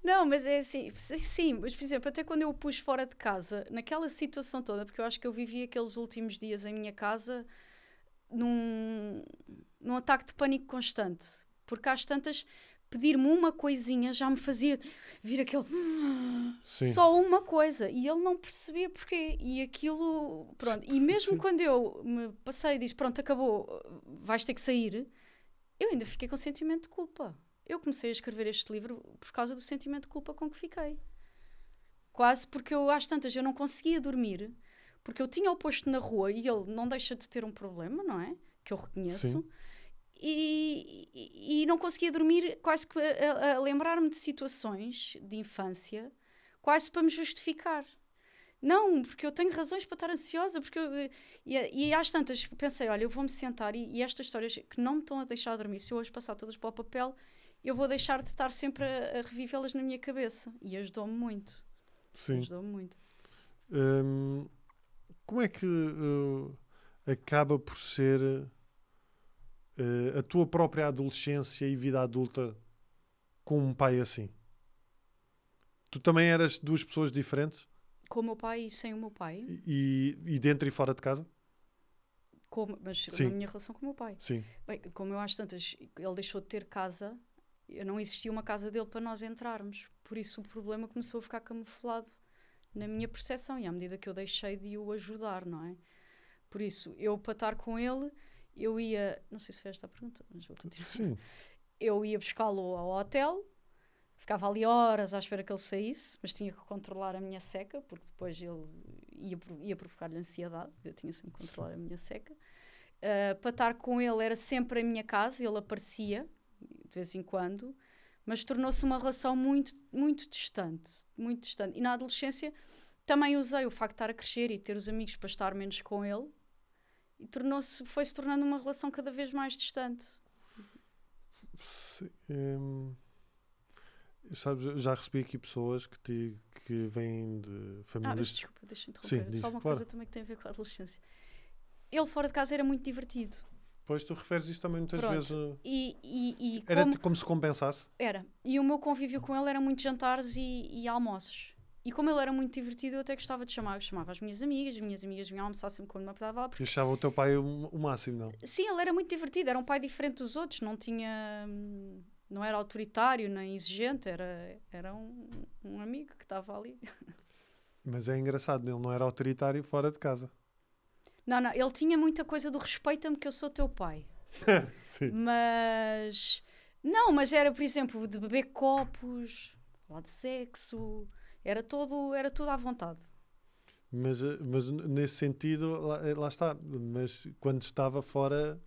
Não, mas é assim, sim, mas por exemplo, até quando eu o pus fora de casa, naquela situação toda, porque eu acho que eu vivi aqueles últimos dias em minha casa num ataque de pânico constante, porque às tantas pedir-me uma coisinha já me fazia vir aquele Sim. só uma coisa, e ele não percebia porquê, e aquilo, pronto, e mesmo Sim. quando eu me passei e disse, pronto, acabou, vais ter que sair, eu ainda fiquei com sentimento de culpa. Eu comecei a escrever este livro por causa do sentimento de culpa com que fiquei. Quase porque eu, às tantas, eu não conseguia dormir, porque eu tinha o posto na rua e ele não deixa de ter um problema, não é? Que eu reconheço. Sim. E não conseguia dormir, quase que a lembrar-me de situações de infância, quase para me justificar. Não, porque eu tenho razões para estar ansiosa, porque e às tantas pensei, olha, eu vou-me sentar e estas histórias que não me estão a deixar dormir, se eu hoje passar todas para o papel, eu vou deixar de estar sempre a revivê-las na minha cabeça. E ajudou-me muito. Sim. Ajudou-me muito. Como é que acaba por ser a tua própria adolescência e vida adulta com um pai assim? Tu também eras duas pessoas diferentes? Com o meu pai e sem o meu pai. E dentro e fora de casa? Mas Sim. na minha relação com o meu pai. Sim. Bem, como eu acho tantas, ele deixou de ter casa, não existia uma casa dele para nós entrarmos. Por isso o problema começou a ficar camuflado na minha percepção. E à medida que eu deixei de o ajudar, não é? Por isso, eu para estar com ele, eu ia... Não sei se foi esta a pergunta, mas vou continuar. Sim. Eu ia buscá-lo ao hotel, ficava ali horas à espera que ele saísse, mas tinha que controlar a minha seca, porque depois ele ia provocar-lhe ansiedade. Eu tinha sempre que controlar a minha seca. Para estar com ele era sempre a minha casa, ele aparecia de vez em quando, mas tornou-se uma relação muito, muito distante, muito distante. E na adolescência também usei o facto de estar a crescer e ter os amigos para estar menos com ele, e foi-se tornando uma relação cada vez mais distante. Sabes, já recebi aqui pessoas que vêm de famílias... Desculpa, deixa-me interromper. Sim, só uma claro. coisa também que tem a ver com a adolescência. Ele fora de casa era muito divertido. Pois, tu referes isto também muitas Pronto. vezes. Era como se compensasse? Era. E o meu convívio com ele era muito jantares e almoços. E como ele era muito divertido, eu até gostava de chamava as minhas amigas vinham almoçar sempre quando me apetava. Porque... Achava o teu pai o máximo, não? Sim, ele era muito divertido, era um pai diferente dos outros, não era autoritário nem exigente, era um amigo que estava ali. Mas é engraçado, ele não era autoritário fora de casa. Não, ele tinha muita coisa do respeita-me que eu sou teu pai. Sim. Mas era, por exemplo, de beber copos, falar de sexo, era tudo à vontade. Mas nesse sentido, lá está. Mas quando estava fora,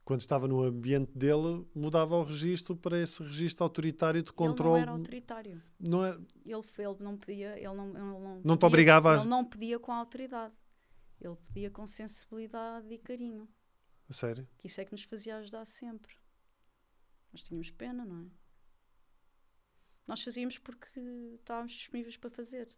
quando estava no ambiente dele, mudava o registro para esse registro autoritário de controle. Ele não era autoritário. Não é... Ele não pedia, ele não te obrigava. Ele não pedia com autoridade. Ele pedia com sensibilidade e carinho. A sério? Que isso é que nos fazia ajudar sempre. Nós tínhamos pena, não é? Nós fazíamos porque estávamos disponíveis para fazer.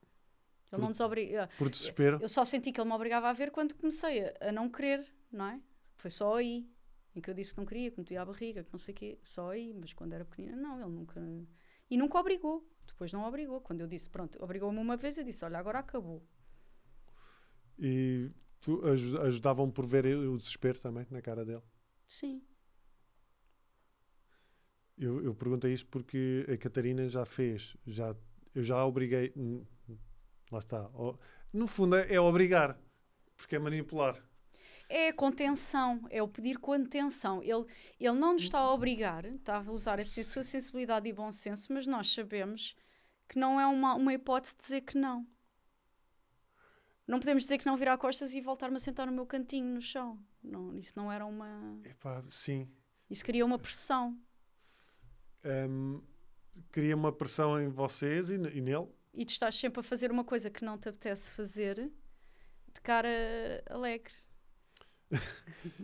Ele não nos obrigava. Por desespero? Eu só senti que ele me obrigava a ver quando comecei a não querer, não é? Foi só aí. Em que eu disse que não queria, que me doía a barriga, que não sei o quê. Só aí. Mas quando era pequenina, não. Ele nunca... E nunca obrigou. Depois não obrigou. Quando eu disse, pronto, obrigou-me uma vez, eu disse, olha, agora acabou. E tu ajudavam por ver o desespero também na cara dele? Sim. Eu perguntei isto porque a Catarina já fez. Eu já a obriguei. Lá está. No fundo é obrigar. Porque é manipular. É a contenção. É o pedir contenção. Ele não nos está a obrigar. Está a usar a sua sensibilidade e bom senso, mas nós sabemos que não é uma hipótese de dizer que não. Não podemos dizer que não, virar costas e voltar-me a sentar no meu cantinho, no chão. Não, isso não era uma... Epá, sim. Isso cria uma pressão. Cria uma pressão em vocês e nele. e tu estás sempre a fazer uma coisa que não te apetece fazer de cara alegre.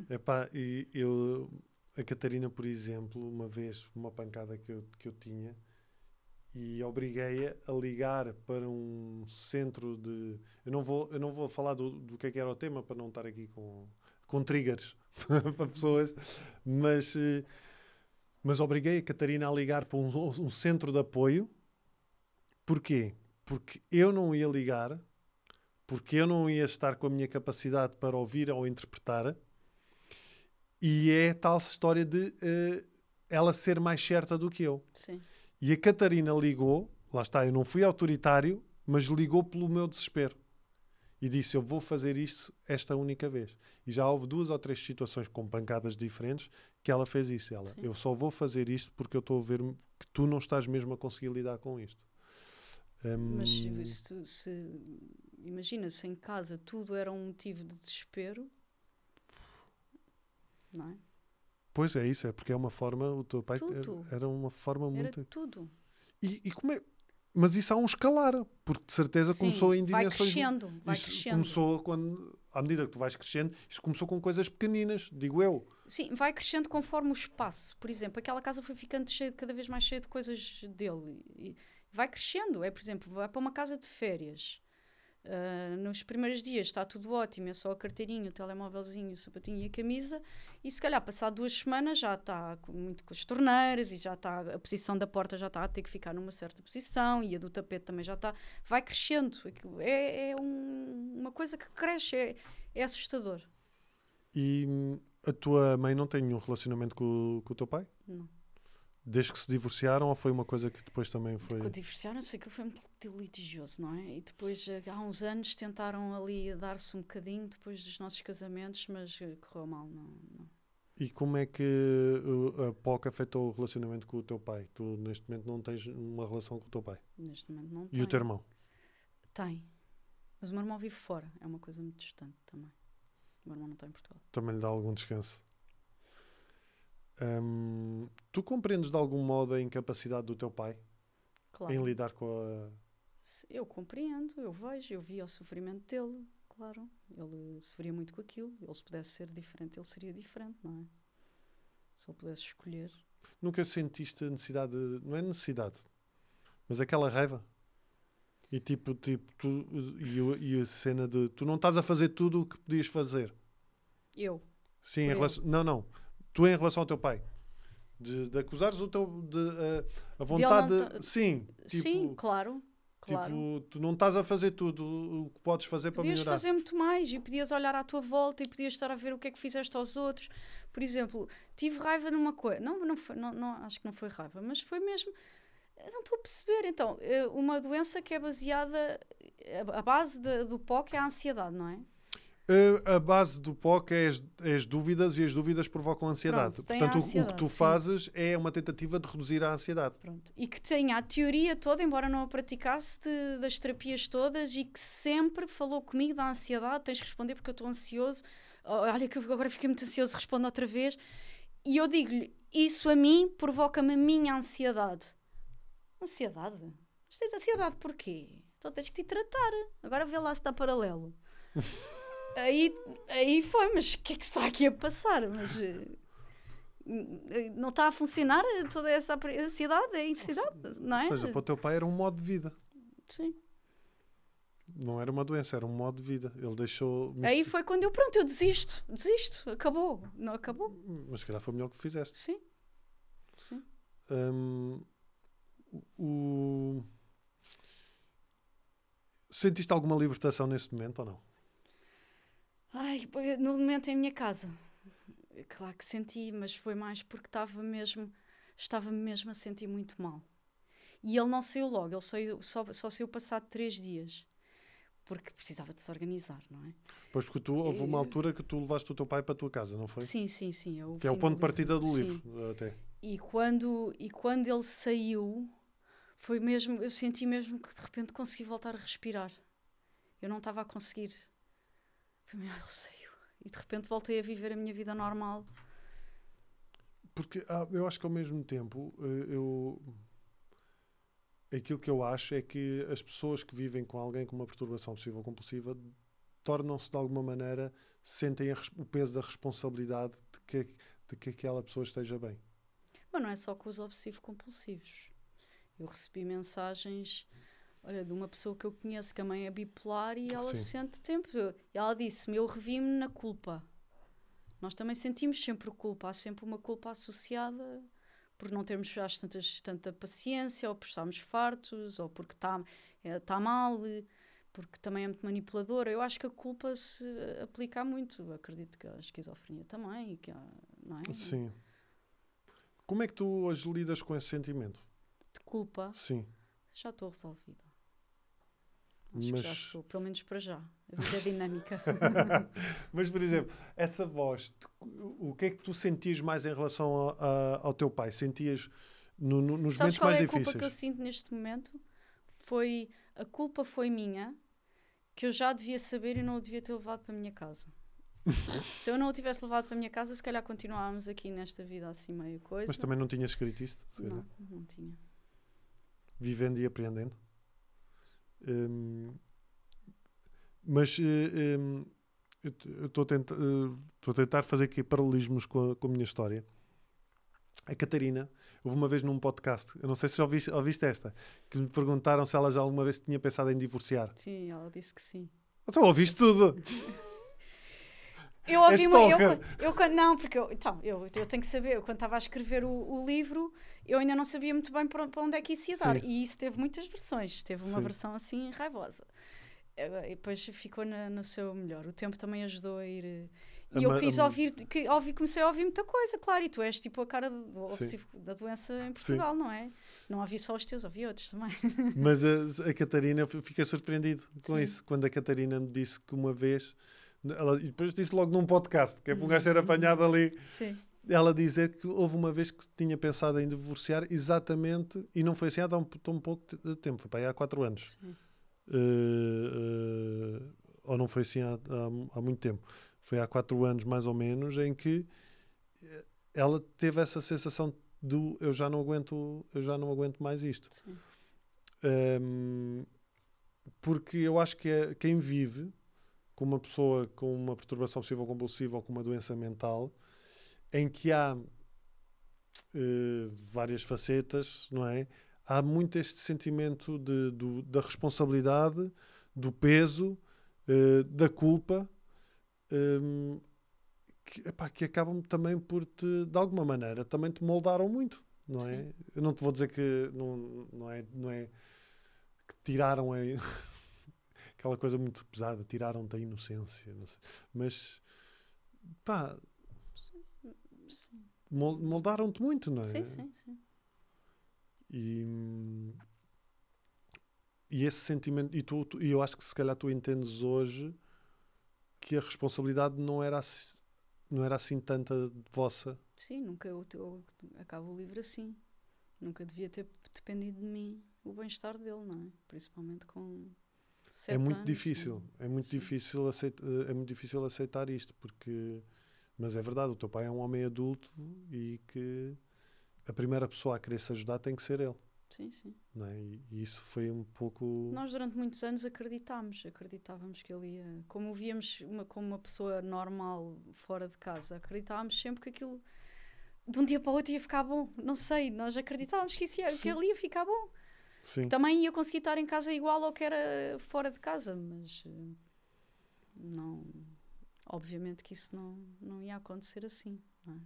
Epá, a Catarina, por exemplo, uma vez, uma pancada que eu tinha, e obriguei-a a ligar para um centro de... Eu não vou falar do que é que era o tema, para não estar aqui com triggers para pessoas, mas obriguei a Catarina a ligar para um centro de apoio. Porquê? Porque eu não ia ligar, porque eu não ia estar com a minha capacidade para ouvir ou interpretar, e é tal história de ela ser mais certa do que eu. Sim. E a Catarina ligou, lá está, eu não fui autoritário, mas ligou pelo meu desespero. E disse, eu vou fazer isto esta única vez. E já houve 2 ou 3 situações com pancadas diferentes que ela fez isso. Eu só vou fazer isto porque eu estou a ver que tu não estás mesmo a conseguir lidar com isto. Mas imagina, se em casa tudo era um motivo de desespero, não é? Pois é isso, é porque é uma forma, o teu pai Tudo. era uma forma Era muito... tudo. E como é... Mas isso há um escalar, porque de certeza Sim, começou em vai dimensões... crescendo. Começou à medida que tu vais crescendo, isso começou com coisas pequeninas, digo eu. Sim, vai crescendo conforme o espaço. Por exemplo, aquela casa foi ficando cada vez mais cheia de coisas dele. E vai crescendo. Por exemplo, vai para uma casa de férias. Nos primeiros dias está tudo ótimo, é só a carteirinha, o telemóvelzinho, o sapatinho e a camisa, e se calhar passado 2 semanas já está muito com as torneiras, e já está, a posição da porta já está a ter que ficar numa certa posição, e a do tapete também já está, vai crescendo. Uma coisa que cresce, é assustador. E a tua mãe não tem nenhum relacionamento com o teu pai? Não. Desde que se divorciaram, ou foi uma coisa que depois também foi... Quando divorciaram-se, aquilo foi muito litigioso, não é? E depois, há uns anos, tentaram ali dar-se um bocadinho depois dos nossos casamentos, mas correu mal, não. E como é que a POC afetou o relacionamento com o teu pai? Tu, neste momento, não tens uma relação com o teu pai? Neste momento não E tenho. o teu irmão? Tem. Mas o meu irmão vive fora, é uma coisa muito distante também. O meu irmão não está em Portugal. Também lhe dá algum descanso. Tu compreendes de algum modo a incapacidade do teu pai Claro. em lidar com a... Eu compreendo, eu vejo, eu vi o sofrimento dele, claro. Ele sofria muito com aquilo. Ele, se pudesse ser diferente, ele seria diferente, não é? Se ele pudesse escolher. Nunca sentiste a necessidade de... Não é necessidade, mas aquela raiva? E tipo tu, e a cena de... Tu não estás a fazer tudo o que podias fazer. Eu? Sim, em relação... Não. Tu em relação ao teu pai. De acusares o teu... a vontade de... Sim. Tipo, sim, claro. Tipo, tu não estás a fazer tudo o que podes fazer para melhorar. Podias fazer muito mais e podias olhar à tua volta e podias estar a ver o que é que fizeste aos outros. Por exemplo, tive raiva numa coisa. Não, acho que não foi raiva, mas foi mesmo... Não estou a perceber. Então, uma doença que é baseada... A base do POC é a ansiedade, não é? A base do POC é as dúvidas, e as dúvidas provocam ansiedade. Pronto, portanto, ansiedade, o que tu sim. fazes é uma tentativa de reduzir a ansiedade. Pronto. E que tenha a teoria toda, embora não a praticasse, das terapias todas, e que sempre falou comigo da ansiedade. Tens que responder porque eu estou ansioso. Olha que eu agora fiquei muito ansioso, respondo outra vez. E eu digo-lhe, isso a mim provoca-me a minha ansiedade. Ansiedade? Mas tens ansiedade porquê? Então tens que te tratar. Agora vê lá se está paralelo. Aí foi, mas o que é que se está aqui a passar? Mas não está a funcionar toda essa ansiedade, não é? Ou seja, para o teu pai era um modo de vida. Sim. Não era uma doença, era um modo de vida. Ele deixou... Aí foi quando eu desisto, acabou. Não acabou? Mas se calhar foi o melhor que fizeste. Sim. Sentiste alguma libertação nesse momento ou não? No momento em minha casa, claro que senti, mas foi mais porque estava-me mesmo a sentir muito mal. E ele não saiu logo, ele só saiu passado 3 dias, porque precisava de se organizar, não é? Pois, porque houve uma altura que tu levaste o teu pai para a tua casa, não foi? Sim. Que é o ponto de partida do livro, até. E quando ele saiu, foi mesmo, eu senti mesmo que de repente consegui voltar a respirar. Eu não estava a conseguir. Ele saiu. E de repente voltei a viver a minha vida normal. Porque eu acho que ao mesmo tempo aquilo que eu acho é que as pessoas que vivem com alguém com uma perturbação obsessiva-compulsiva tornam-se de alguma maneira, sentem o peso da responsabilidade de que aquela pessoa esteja bem. Mas não é só com os obsessivo-compulsivos. Eu recebi mensagens, olha, de uma pessoa que eu conheço que a mãe é bipolar e ela se sente sempre. E ela disse-me, eu revi-me na culpa. Nós também sentimos sempre culpa. Há sempre uma culpa associada por não termos tanta paciência, ou por estarmos fartos, ou porque está mal, porque também é muito manipuladora. Eu acho que a culpa se aplica a muito. Acredito que a esquizofrenia também. Que não é? Sim. Como é que tu hoje lidas com esse sentimento? De culpa? Sim. Já estou resolvida. Acho que já estou, pelo menos para já. A vida é dinâmica. Mas, por exemplo, essa voz, o que é que tu sentias mais em relação ao teu pai? Sentias nos momentos mais difíceis? Sabes qual é a culpa que eu sinto neste momento? A culpa foi minha, que eu já devia saber e não o devia ter levado para a minha casa. Se eu não o tivesse levado para a minha casa, se calhar continuávamos aqui nesta vida assim meio coisa. Mas também não tinhas escrito isto? Não tinha. Vivendo e aprendendo? Mas eu estou a tentar fazer aqui paralelismos com a minha história. A Catarina, houve uma vez num podcast, eu não sei se já ouviste esta, que me perguntaram se ela já alguma vez tinha pensado em divorciar. Sim, ela disse que sim. Então ouviste tudo! Eu ouvi não, porque eu tenho que saber, eu quando estava a escrever o livro, eu ainda não sabia muito bem para onde é que isso ia dar. E isso teve muitas versões. Teve uma versão assim raivosa. E depois ficou no seu melhor. O tempo também ajudou a ir. E eu quis comecei a ouvir muita coisa, claro. E tu és tipo a cara da doença em Portugal, não é? Não ouvi só os teus, ouvi outros também. Mas a Catarina, fiquei surpreendido com isso. Quando a Catarina me disse que uma vez. E depois disse logo num podcast, que é para um gajo ser apanhado ali. Sim. Ela dizer que houve uma vez que tinha pensado em divorciar exatamente, e não foi assim há tão pouco tempo, foi para aí há 4 anos. Ou não foi assim há muito tempo. Foi há 4 anos, mais ou menos, em que ela teve essa sensação de eu já não aguento mais isto. Porque eu acho que quem vive com uma pessoa com uma perturbação obsessiva-compulsiva ou com uma doença mental, em que há várias facetas, não é? Há muito este sentimento da responsabilidade, do peso, da culpa, que acabam também por de alguma maneira, também te moldaram muito, não é? Sim. Eu não te vou dizer que não é que tiraram aquela coisa muito pesada, tiraram-te a inocência, não sei. Mas moldaram-te muito, não é? Sim. E esse sentimento, e eu acho que se calhar tu entendes hoje que a responsabilidade não era assim tanta vossa. Sim, nunca eu acabo o livro assim. Nunca devia ter dependido de mim o bem-estar dele, não é? Principalmente com 7 anos. É muito difícil aceitar isto, porque... Mas é verdade, o teu pai é um homem adulto e que a primeira pessoa a querer se ajudar tem que ser ele. Sim. Não é? E isso foi um pouco... Nós durante muitos anos acreditávamos que ele ia... Como o víamos como uma pessoa normal fora de casa, acreditávamos sempre que aquilo de um dia para o outro ia ficar bom. Não sei, nós acreditávamos que ele ia ficar bom. Sim. Que também ia conseguir estar em casa igual ao que era fora de casa, mas não... Obviamente que isso não ia acontecer assim, não é?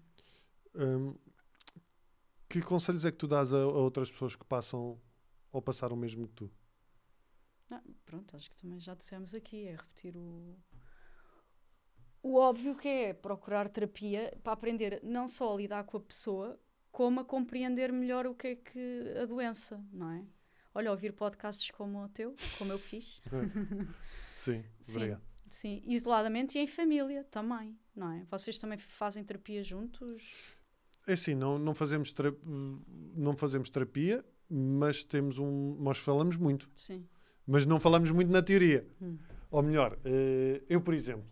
Que conselhos é que tu dás a outras pessoas que passam ou passaram o mesmo que tu? Pronto, acho que também já dissemos aqui, é repetir o óbvio, que é procurar terapia para aprender não só a lidar com a pessoa, como a compreender melhor o que é que a doença, não é? Olha, ouvir podcasts como o teu, como eu fiz. Sim, obrigado. Sim, isoladamente e em família também, não é? Vocês também fazem terapia juntos? É assim, não fazemos terapia, mas nós falamos muito. Sim. Mas não falamos muito na teoria. Ou melhor, eu, por exemplo,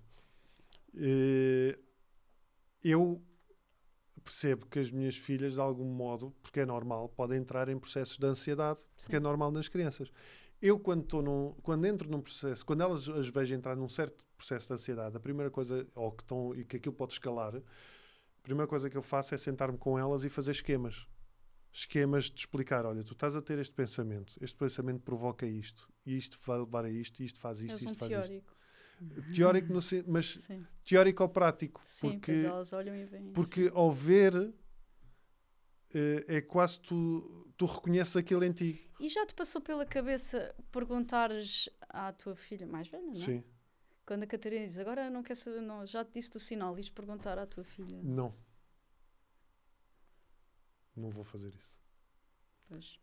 eu percebo que as minhas filhas, de algum modo, porque é normal, podem entrar em processos de ansiedade, porque é normal nas crianças. Eu, quando entro num processo, quando elas as vejo entrar num certo processo de ansiedade, a primeira coisa, e que aquilo pode escalar, a primeira coisa que eu faço é sentar-me com elas e fazer esquemas. Esquemas de explicar, olha, tu estás a ter este pensamento provoca isto, e isto vai levar a isto, e isto faz isto, isto faz teórico. Isto. Teórico, mas teórico ou prático. Sim, porque, pois elas olham e veem. Porque ao ver, é quase tu reconheces aquilo em ti. E já te passou pela cabeça perguntares à tua filha mais velha, não é? Sim. Quando a Catarina diz, agora não quer saber, não, já te disse do sinal, ias perguntar à tua filha. Não. Não vou fazer isso. Pois.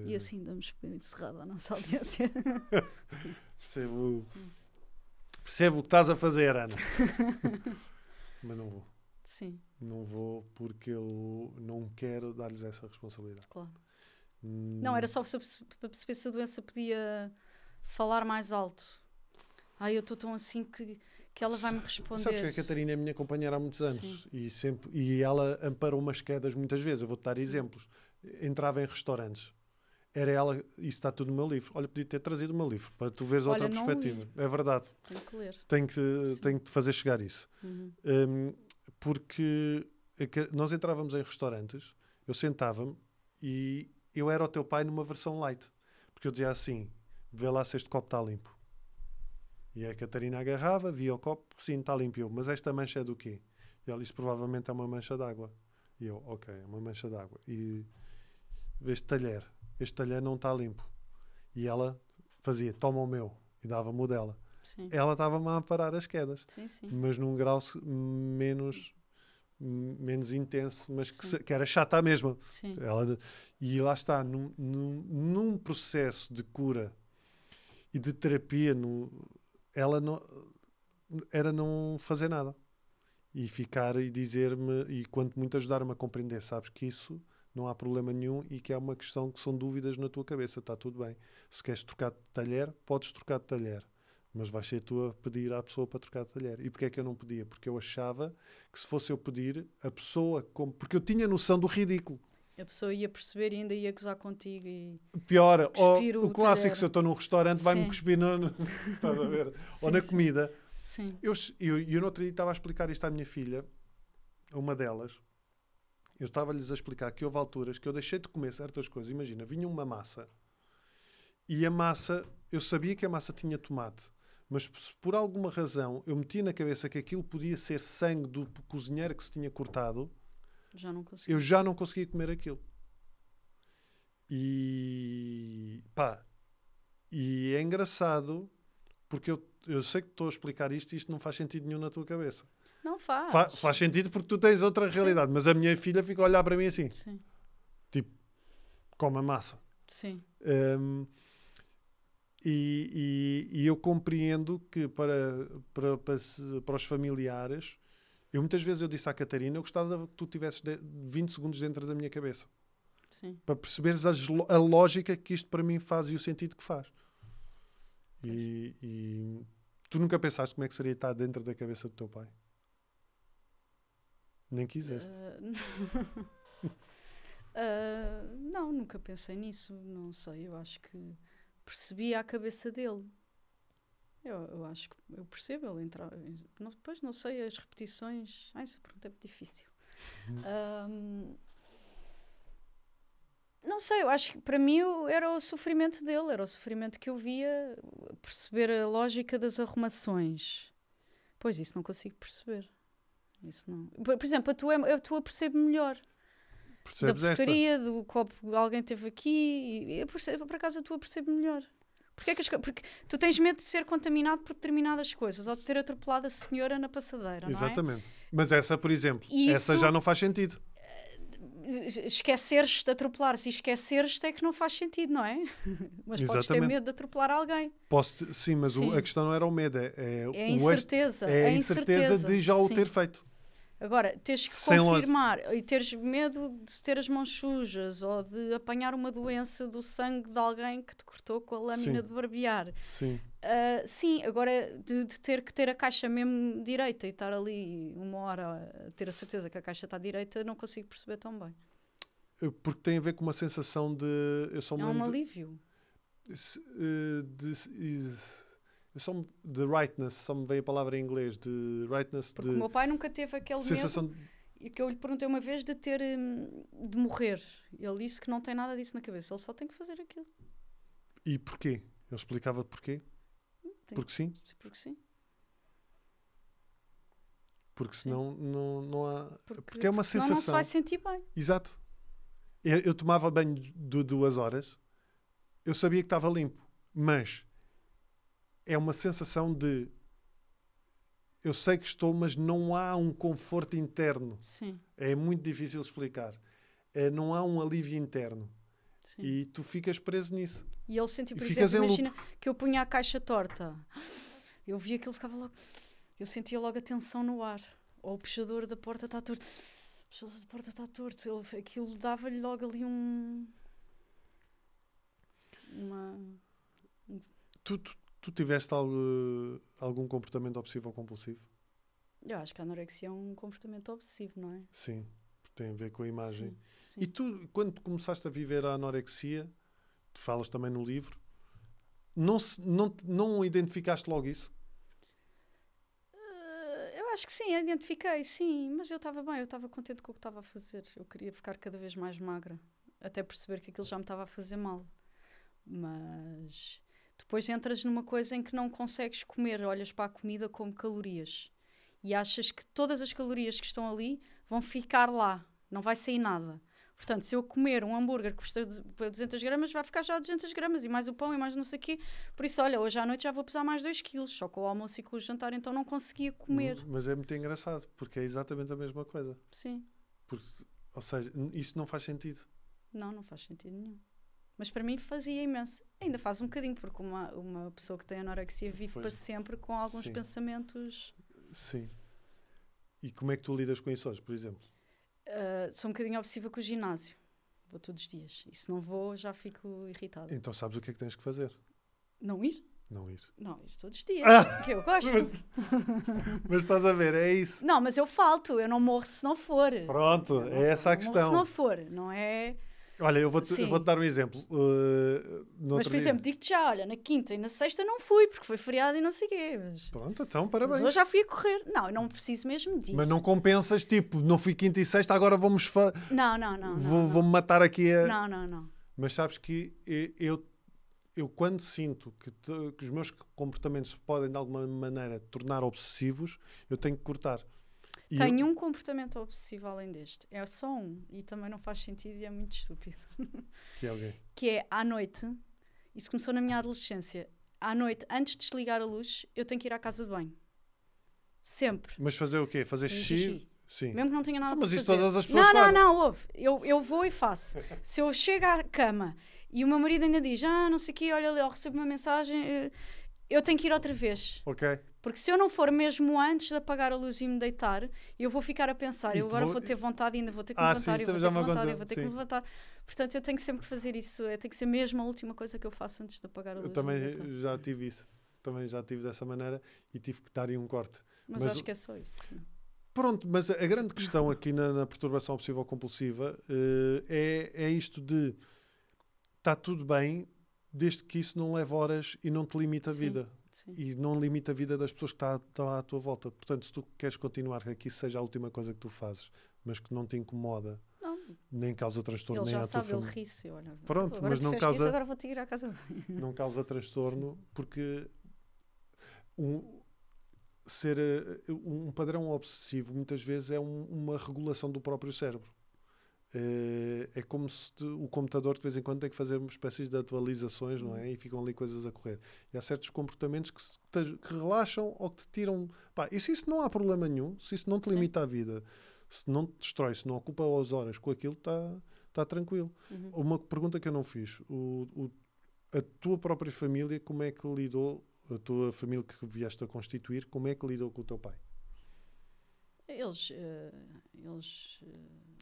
E assim damos por encerrada a nossa audiência. Percebo o que estás a fazer, Ana. Mas não vou. Sim. Não vou porque eu não quero dar-lhes essa responsabilidade. Claro. Não, era só para perceber se a doença podia falar mais alto. Eu estou tão assim que ela vai-me responder. Sabes que a Catarina é minha companheira há muitos anos e ela amparou umas quedas muitas vezes. Eu vou-te dar exemplos. Entrava em restaurantes. Era ela, isso está tudo no meu livro. Olha, podia ter trazido o meu livro para tu veres outra perspectiva. É verdade. Tenho que ler. Tenho que te fazer chegar isso. Porque nós entrávamos em restaurantes, eu sentava-me e eu era o teu pai numa versão light. Porque eu dizia assim, vê lá se este copo está limpo. E a Catarina agarrava, via o copo, sim, está limpo. Eu, mas esta mancha é do quê? E ela disse, provavelmente é uma mancha de água. E eu, ok, é uma mancha de água. E este talher não está limpo. E ela fazia, toma o meu. E dava-me o dela. Sim. Ela estava-me a amparar as quedas. Sim, sim. Mas num grau menos intenso, mas que era chata a mesma. Sim. E lá está, num processo de cura e de terapia, ela não era não fazer nada. E ficar e dizer-me, e quanto muito ajudar-me a compreender, sabes que isso não há problema nenhum e que é uma questão que são dúvidas na tua cabeça, está tudo bem. Se queres trocar de talher, podes trocar de talher. Mas vais ser tu a pedir à pessoa para trocar de talher. E porquê é que eu não podia? Porque eu achava que se fosse eu pedir, a pessoa... Porque eu tinha noção do ridículo. A pessoa ia perceber e ainda ia gozar contigo e... Pior, o clássico, talher. se eu estou num restaurante, vai-me cuspir estás a ver? Sim, ou na comida. Sim. Eu no outro dia estava a explicar isto à minha filha, uma delas. Eu estava-lhes a explicar que houve alturas que eu deixei de comer certas coisas. Imagina, vinha uma massa. E a massa, eu sabia que a massa tinha tomate. Mas se por alguma razão eu meti na cabeça que aquilo podia ser sangue do cozinheiro que se tinha cortado, eu já não conseguia comer aquilo. E é engraçado porque eu sei que estou a explicar isto e isto não faz sentido nenhum na tua cabeça. Não faz. Faz sentido porque tu tens outra realidade. Mas a minha filha fica a olhar para mim assim. Sim. Tipo, come a massa. Sim. E eu compreendo que para os familiares, muitas vezes eu disse à Catarina, eu gostava que tu tivesses 20 segundos dentro da minha cabeça. Sim. Para perceberes a lógica que isto para mim faz e o sentido que faz. E tu nunca pensaste como é que seria estar dentro da cabeça do teu pai? Nem quiseste. Não, nunca pensei nisso. Não sei, eu acho que percebi a cabeça dele. Eu acho que eu percebo ele entrar. Depois não sei as repetições. Essa pergunta é muito difícil. Não sei, eu acho que para mim era o sofrimento dele, era o sofrimento que eu via, perceber a lógica das arrumações. Pois isso não consigo perceber. Isso não. Por exemplo, a tua percebo melhor. Percebes da porcaria, do copo que alguém teve aqui. E eu percebo, por acaso a tua percebo melhor. Porque tu tens medo de ser contaminado por determinadas coisas, ou de ter atropelado a senhora na passadeira, Exatamente. Não é? Mas essa, por exemplo, essa já não faz sentido. Esqueceres de atropelares e esqueceres-te é que não faz sentido, não é? Mas podes ter medo de atropelar alguém. Sim, mas a questão não era o medo, é a incerteza. É a incerteza de já o ter feito. Agora, teres que Sem confirmar e teres medo de ter as mãos sujas ou de apanhar uma doença do sangue de alguém que te cortou com a lâmina Sim. de barbear. Sim. Sim, agora de ter que ter a caixa mesmo direita e estar ali 1 hora a ter a certeza que a caixa está direita, não consigo perceber tão bem. Porque tem a ver com uma sensação de... Eu só me É um lembro alívio. de rightness, só me veio a palavra em inglês, de rightness, Porque o meu pai nunca teve aquele sensação medo e que eu lhe perguntei uma vez de ter de morrer. Ele disse que não tem nada disso na cabeça, ele só tem que fazer aquilo. E porquê? Ele explicava porquê? Porque sim? Porque sim. Porque senão não há... Porque é uma senão sensação. não se vai sentir bem. Exato. Eu tomava banho de 2 horas, eu sabia que estava limpo, mas é uma sensação de eu sei que estou, mas não há um conforto interno. Sim. É muito difícil explicar. Não há um alívio interno. Sim. E tu ficas preso nisso. E ele sentiu, por E ficas exemplo, em imagina que eu punha a caixa torta. Eu via que ele ficava logo... Eu sentia logo a tensão no ar. Ou o puxador da porta está torto. O puxador da porta está torto. Aquilo dava-lhe logo ali Tu tiveste algum comportamento obsessivo ou compulsivo? Eu acho que a anorexia é um comportamento obsessivo, não é? Sim, porque tem a ver com a imagem. Sim, sim. E tu, quando começaste a viver a anorexia, tu falas também no livro, não identificaste logo isso? Eu acho que sim, identifiquei, sim. Mas eu estava bem, eu estava contente com o que estava a fazer. Eu queria ficar cada vez mais magra. Até perceber que aquilo já me estava a fazer mal. Mas depois entras numa coisa em que não consegues comer. Olhas para a comida como calorias. E achas que todas as calorias que estão ali vão ficar lá. Não vai sair nada. Portanto, se eu comer um hambúrguer que custa 200 gramas, vai ficar já 200 gramas. E mais o pão e mais não sei o quê. Por isso, olha, hoje à noite já vou pesar mais 2 quilos. Só com o almoço e com o jantar, então não conseguia comer. Mas é muito engraçado, porque é exatamente a mesma coisa. Sim. Ou seja, isso não faz sentido. Não faz sentido nenhum. Mas para mim fazia imenso. Ainda faz um bocadinho, porque uma pessoa que tem anorexia vive para sempre com alguns pensamentos... Sim. E como é que tu lidas com isso hoje, por exemplo? Sou um bocadinho obsessiva com o ginásio. Vou todos os dias. E se não vou, já fico irritada. Então sabes o que é que tens que fazer? Não ir? Não ir. Não, ir todos os dias. Que eu gosto. Mas estás a ver, é isso. Não, mas eu falto. Eu não morro se não for. Pronto, é essa a questão. Se não for, não é... Olha, eu vou-te dar um exemplo. Mas, por exemplo, digo-te já, olha, na quinta e na sexta não fui, porque foi feriado e não sei o quê. Pronto, então, parabéns. Mas hoje já fui a correr. Não, eu não preciso mesmo disso. Mas não compensas, tipo, não fui quinta e sexta, agora vamos... Não. Vou-me matar aqui a... Não. Mas sabes que eu quando sinto que os meus comportamentos se podem, de alguma maneira, tornar obsessivos, eu tenho que cortar. Tenho um comportamento obsessivo além deste. É só um. E também não faz sentido e é muito estúpido. Que é alguém? Que é, à noite, isso começou na minha adolescência, à noite, antes de desligar a luz, eu tenho que ir à casa de banho. Sempre. Mas fazer o quê? Fazer xixi? Sim. Mesmo que não tenha nada para fazer. Mas isso todas as pessoas fazem. Não, ouve. Eu vou e faço. Se eu chego à cama e o meu marido ainda diz, não sei o quê, olha ali, eu recebo uma mensagem, eu tenho que ir outra vez. Ok. Porque se eu não for mesmo antes de apagar a luz e me deitar, eu vou ficar a pensar, eu agora vou ter vontade e ainda vou ter que me levantar, sim, eu vou ter que me levantar, sim. eu vou ter que me levantar. Portanto, eu tenho que sempre fazer isso. Tem que ser mesmo a última coisa que eu faço antes de apagar a luz. Eu também já tive isso. Também já tive dessa maneira e tive que dar aí um corte. Mas acho que é só isso. Pronto, mas a grande questão aqui na perturbação obsessivo-compulsiva é isto de está tudo bem desde que isso não leve horas e não te limita a vida. Sim. E não limita a vida das pessoas que estão à tua volta. Portanto, se tu queres continuar que isso seja a última coisa que tu fazes, mas que não te incomoda, nem causa transtorno, nem à tua família. Ele já sabe, ele ri-se. Olha, pronto, agora mas não causa... causa... Isso, agora vou-te ir à casa. Não causa transtorno, porque ser um padrão obsessivo muitas vezes é uma regulação do próprio cérebro. É como se o computador de vez em quando tem que fazer uma espécie de atualizações, não é? E ficam ali coisas a correr. E há certos comportamentos que relaxam ou que te tiram... E se isso não há problema nenhum, se isso não te limita a vida, se não te destrói, se não ocupa as horas com aquilo, está tranquilo. Uma pergunta que eu não fiz. A tua própria família, como é que lidou, a tua família que vieste a constituir, como é que lidou com o teu pai? Eles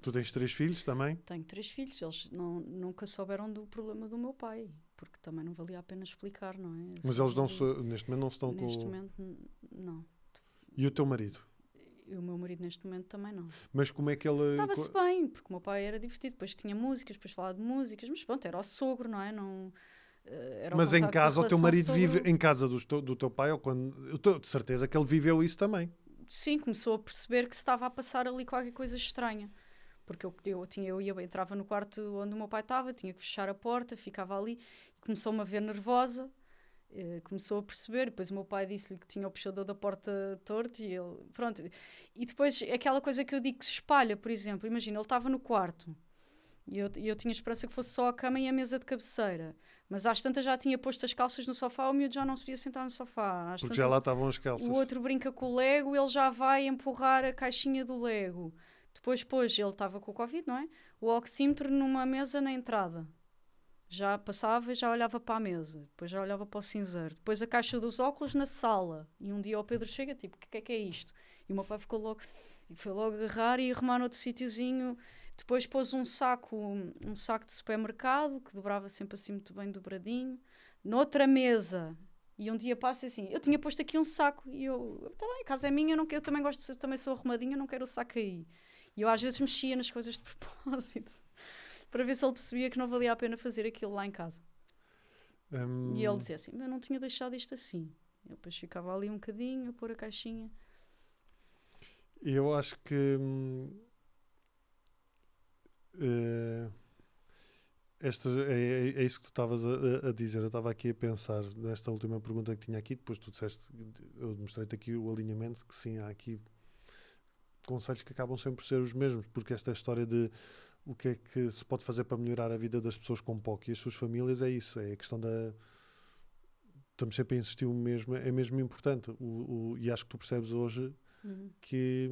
Tu tens 3 filhos também? tenho 3 filhos, eles nunca souberam do problema do meu pai, porque também não valia a pena explicar, não é? Mas eles neste momento não estão Neste com... momento, não. E o teu marido? E o meu marido neste momento também não. Mas como é que ele... Estava-se bem, porque o meu pai era divertido, depois tinha músicas, depois falava de músicas, mas pronto, era o sogro, não é? Não, era Mas em contacto casa, da o teu relação marido vive sogro. em casa do teu pai, ou quando... Eu estou de certeza que ele viveu isso também. Sim, começou a perceber que se estava a passar ali qualquer coisa estranha. Porque entrava no quarto onde o meu pai estava, tinha que fechar a porta, ficava ali, começou-me a ver nervosa, começou a perceber, depois o meu pai disse-lhe que tinha o puxador da porta torto e ele, pronto. E depois aquela coisa que eu digo que se espalha, por exemplo, imagina, ele estava no quarto e eu tinha esperança que fosse só a cama e a mesa de cabeceira, mas às tantas já tinha posto as calças no sofá, o miúdo já não se podia sentar no sofá. Às Porque tantas, já lá estavam as calças. o outro brinca com o Lego, ele já vai empurrar a caixinha do Lego. Depois, ele estava com o Covid, não é? O oxímetro numa mesa na entrada. Já passava e já olhava para a mesa. Depois já olhava para o cinzeiro. Depois a caixa dos óculos na sala. E um dia o Pedro chega, tipo, o que é isto? E o meu pai ficou logo... E foi logo agarrar e arrumar noutro sítiozinho. Depois pôs um saco de supermercado, que dobrava sempre assim muito bem dobradinho. Noutra mesa... E um dia passa assim, eu tinha posto aqui um saco e eu tá bem, a casa é minha, eu também gosto de ser, também sou arrumadinha, não quero o saco aí. E eu às vezes mexia nas coisas de propósito para ver se ele percebia que não valia a pena fazer aquilo lá em casa. E ele dizia assim, eu não tinha deixado isto assim. Eu depois ficava ali um bocadinho a pôr a caixinha. Eu acho que é isso que tu estavas a dizer. Eu estava aqui a pensar nesta última pergunta que tinha aqui. Depois tu disseste, eu mostrei-te aqui o alinhamento, que sim, há aqui conselhos que acabam sempre por ser os mesmos, porque esta história de o que é que se pode fazer para melhorar a vida das pessoas com pouco e as suas famílias é isso, é a questão da... Estamos sempre a insistir o mesmo, é mesmo importante. E acho que tu percebes hoje que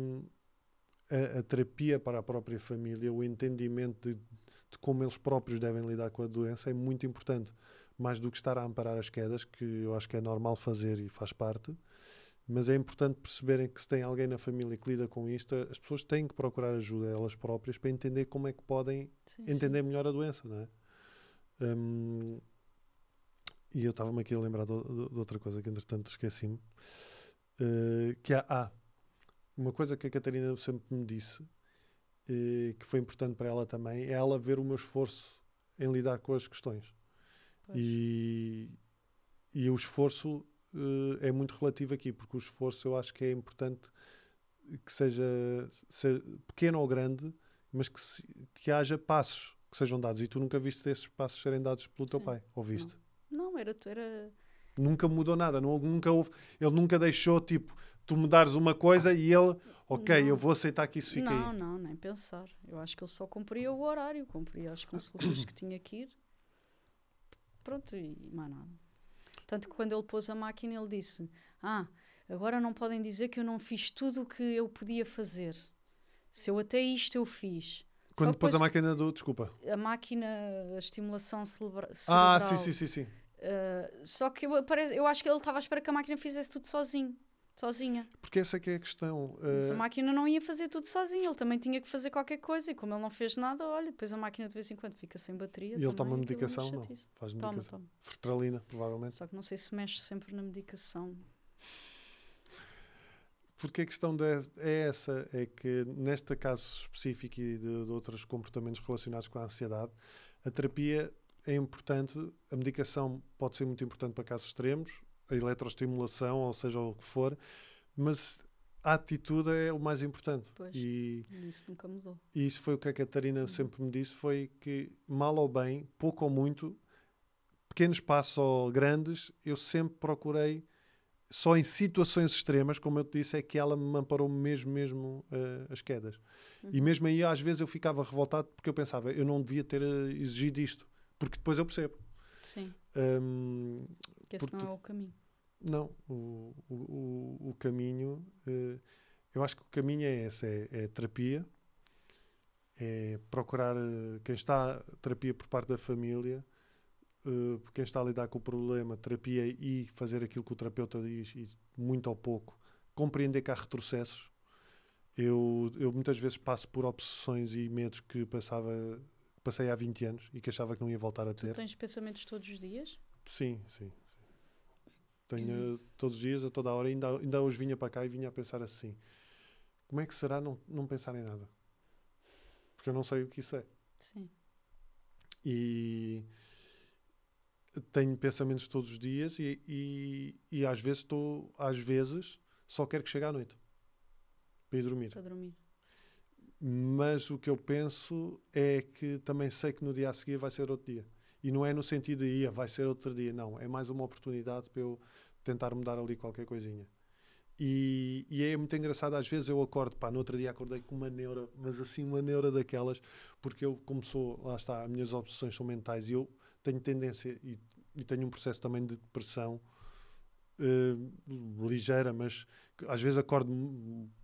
a terapia para a própria família, o entendimento de como eles próprios devem lidar com a doença é muito importante, mais do que estar a amparar as quedas, que eu acho que é normal fazer e faz parte, mas é importante perceberem que se tem alguém na família que lida com isto, as pessoas têm que procurar ajuda elas próprias para entender como é que podem entender melhor a doença, não é? E eu estava-me aqui a lembrar de outra coisa que entretanto esqueci-me, que há uma coisa que a Catarina sempre me disse, que foi importante para ela também, é ela ver o meu esforço em lidar com as questões. E o esforço é muito relativo aqui, porque o esforço eu acho que é importante que seja pequeno ou grande, mas que haja passos que sejam dados. E tu nunca viste esses passos serem dados pelo teu pai, ou viste? Não, era... Nunca mudou nada, nunca houve, ele nunca deixou, tipo, tu mudares uma coisa e ele, ok, eu vou aceitar que isso fique aí. Não, nem pensar. Eu acho que ele só cumpria o horário, cumpria as consultas que tinha que ir. Pronto, e mais nada. Tanto que quando ele pôs a máquina, ele disse, agora não podem dizer que eu não fiz tudo o que eu podia fazer. Se eu até isto eu fiz. Quando pôs a máquina desculpa. A máquina, a estimulação cerebral. Sim. Só que eu acho que ele estava à espera que a máquina fizesse tudo sozinha. Porque essa é que é a questão. Mas a máquina não ia fazer tudo sozinha, ele também tinha que fazer qualquer coisa, e como ele não fez nada, olha, depois a máquina de vez em quando fica sem bateria. E ele toma medicação? Não, faz medicação. Toma. Sertralina, provavelmente. Só que não sei se mexe sempre na medicação. Porque a questão é essa, é que neste caso específico e de outros comportamentos relacionados com a ansiedade, a terapia é importante, a medicação pode ser muito importante para casos extremos, a eletroestimulação, ou seja, o que for, mas a atitude é o mais importante. Pois, e isso nunca mudou. E isso foi o que a Catarina sempre me disse, foi que, mal ou bem, pouco ou muito, pequenos passos ou grandes, eu sempre procurei, só em situações extremas, como eu te disse, é que ela me amparou mesmo as quedas. E mesmo aí, às vezes, eu ficava revoltado porque eu pensava, eu não devia ter exigido isto, porque depois eu percebo. Sim. Que esse não é o caminho. Não, o caminho, eu acho que o caminho é esse, é terapia, é procurar quem está terapia por parte da família, quem está a lidar com o problema, terapia e fazer aquilo que o terapeuta diz, e muito ou pouco, compreender que há retrocessos Eu muitas vezes passo por obsessões e medos que passei há 20 anos e que achava que não ia voltar a ter. Tu tens pensamentos todos os dias? Sim. Tenho todos os dias, a toda a hora. Ainda hoje vinha para cá e vinha a pensar assim: como é que será não pensar em nada? Porque eu não sei o que isso é. Sim. E tenho pensamentos todos os dias e às vezes só quero que chegue à noite para ir dormir. Para dormir. Mas o que eu penso é que também sei que no dia a seguir vai ser outro dia. E não é no sentido de vai ser outro dia, não. É mais uma oportunidade para eu tentar mudar ali qualquer coisinha. E é muito engraçado, às vezes eu acordo, no outro dia acordei com uma neura, mas assim uma neura daquelas, porque eu, como sou, lá está, as minhas obsessões são mentais e eu tenho tendência e tenho um processo também de depressão ligeira, mas às vezes acordo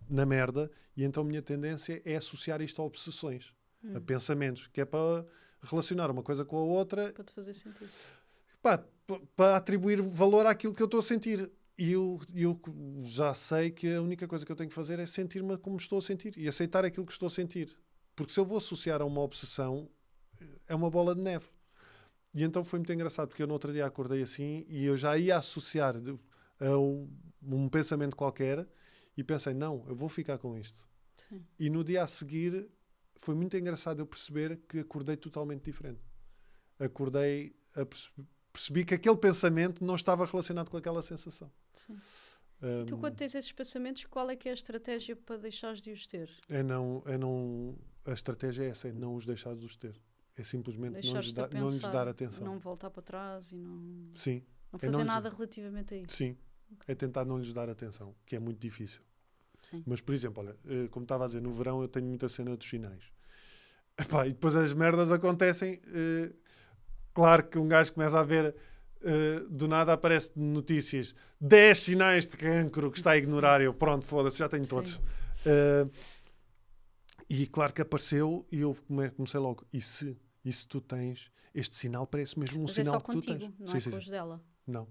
na merda e então a minha tendência é associar isto a obsessões, a pensamentos, que é para relacionar uma coisa com a outra, para te fazer sentido, para atribuir valor àquilo que eu estou a sentir. E eu já sei que a única coisa que eu tenho que fazer é sentir-me como estou a sentir e aceitar aquilo que estou a sentir, porque se eu vou associar a uma obsessão é uma bola de neve. E então foi muito engraçado, porque eu no outro dia acordei assim e eu já ia associar a um pensamento qualquer e pensei, não, eu vou ficar com isto. Sim. E no dia a seguir foi muito engraçado eu perceber que acordei totalmente diferente. Percebi que aquele pensamento não estava relacionado com aquela sensação. Sim. E tu, quando tens esses pensamentos, qual é que é a estratégia para deixares de os ter? A estratégia é essa, é não os deixares de os ter. É simplesmente Deixares-te não lhes dar atenção. Não voltar para trás e não, Sim. não fazer nada relativamente a isso. Sim. Okay. É tentar não lhes dar atenção, que é muito difícil. Sim. Mas, por exemplo, olha, como estava a dizer, no verão eu tenho muita cena dos sinais. E depois as merdas acontecem. Claro que um gajo começa a ver, do nada aparece notícias, 10 sinais de cancro que está a ignorar. Eu, pronto, foda-se, já tenho todos. E claro que apareceu e eu comecei logo. E se tu tens este sinal, parece mesmo um sinal que tu tens. Mas é só contigo, não é com os dela? Não.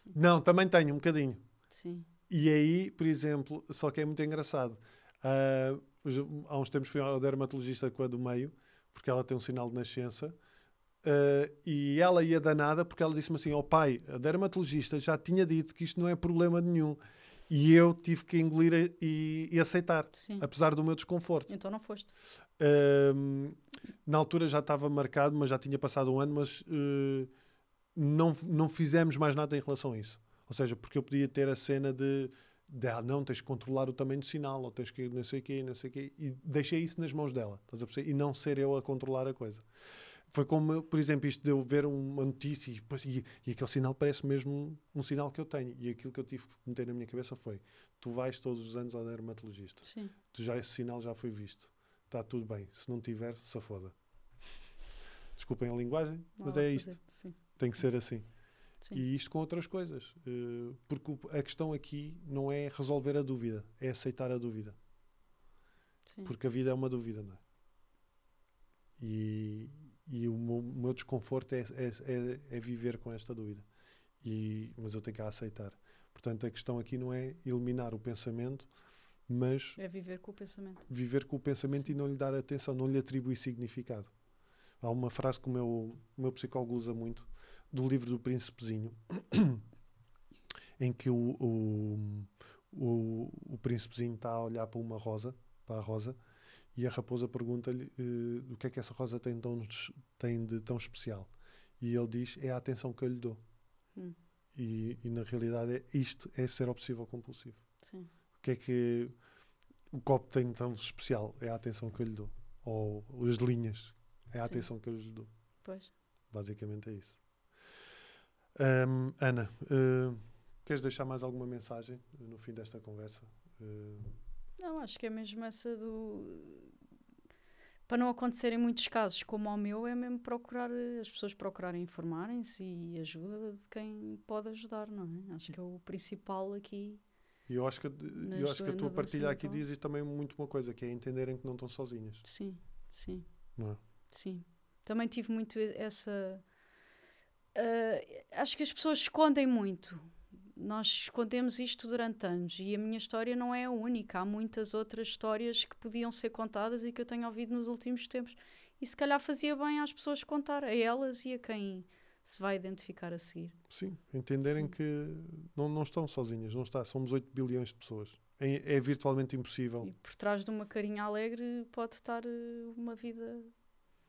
Sim. Não, também tenho um bocadinho. Sim. E aí, por exemplo, só que é muito engraçado. Há uns tempos fui ao dermatologista com a do meio, porque ela tem um sinal de nascença. E ela ia danada porque ela disse-me assim, pai, a dermatologista já tinha dito que isto não é problema nenhum. E eu tive que engolir e aceitar, sim, apesar do meu desconforto. Então não foste? Na altura já estava marcado, mas já tinha passado um ano, mas não fizemos mais nada em relação a isso. Ou seja, porque eu podia ter a cena de não, tens que controlar o tamanho do sinal, ou tens que não sei o quê, e deixei isso nas mãos dela, estás a perceber? E não ser eu a controlar a coisa. Foi como, por exemplo, isto de eu ver uma notícia e aquele sinal parece mesmo um sinal que eu tenho. E aquilo que eu tive que meter na minha cabeça foi, tu vais todos os anos ao dermatologista. Sim. Esse sinal já foi visto. Está tudo bem. Se não tiver, se foda. Desculpem a linguagem, mas é isto. Sim. Tem que ser assim. Sim. E isto com outras coisas. Porque a questão aqui não é resolver a dúvida, é aceitar a dúvida. Sim. Porque a vida é uma dúvida, não é? E o meu desconforto é viver com esta dúvida. Mas eu tenho que a aceitar. Portanto, a questão aqui não é eliminar o pensamento, mas... é viver com o pensamento. Viver com o pensamento, sim, e não lhe dar atenção, não lhe atribuir significado. Há uma frase que o meu psicólogo usa muito, do livro do Príncipezinho, em que o Príncipezinho está a olhar para a rosa, e a raposa pergunta-lhe o que é que essa rosa tem de tão especial. E ele diz, é a atenção que eu lhe dou. E na realidade isto é ser obsessivo ou compulsivo. Sim. O que é que o copo tem de tão especial? É a atenção que eu lhe dou. Ou as linhas, é a, sim, atenção que eu lhe dou. Pois. Basicamente é isso. Ana, queres deixar mais alguma mensagem no fim desta conversa? Não, acho que é mesmo essa para não acontecerem muitos casos como o meu, é mesmo as pessoas procurarem informarem-se e ajuda de quem pode ajudar, não é? Acho que é o principal aqui. E eu acho que a tua partilha aqui diz também muito uma coisa, que é entenderem que não estão sozinhas. Sim, sim. Não é? Sim. Também tive muito essa... acho que as pessoas escondem muito. nós escondemos isto durante anos e a minha história não é a única. Há muitas outras histórias que podiam ser contadas e que eu tenho ouvido nos últimos tempos. E se calhar fazia bem às pessoas contar, a elas e a quem se vai identificar a seguir. Sim, entenderem que não estão sozinhas, não está. Somos 8 bilhões de pessoas. É virtualmente impossível. E por trás de uma carinha alegre pode estar uma vida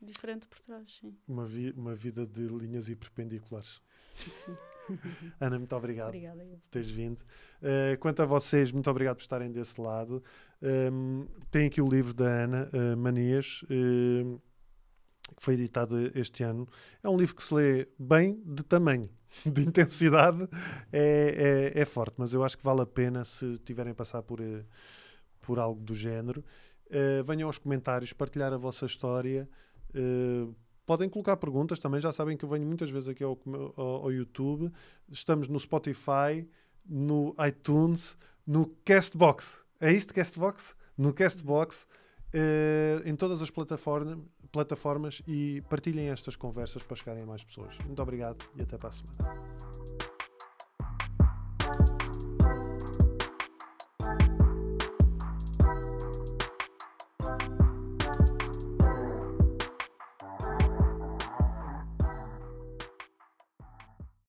diferente por trás, sim. Uma vida de linhas e perpendiculares. Sim. Ana, muito obrigado. Obrigada. Por teres vindo. Quanto a vocês, muito obrigado por estarem desse lado. Tem aqui o livro da Ana, Manias, que foi editado este ano. É um livro que se lê bem, de tamanho, de intensidade, é forte, mas eu acho que vale a pena se tiverem a passar por algo do género. Venham aos comentários, partilhar a vossa história. Podem colocar perguntas também, já sabem que eu venho muitas vezes aqui ao YouTube. Estamos no Spotify, no iTunes, no Castbox. É isto, Castbox? No Castbox, em todas as plataformas, e partilhem estas conversas para chegarem a mais pessoas. Muito obrigado e até para a semana.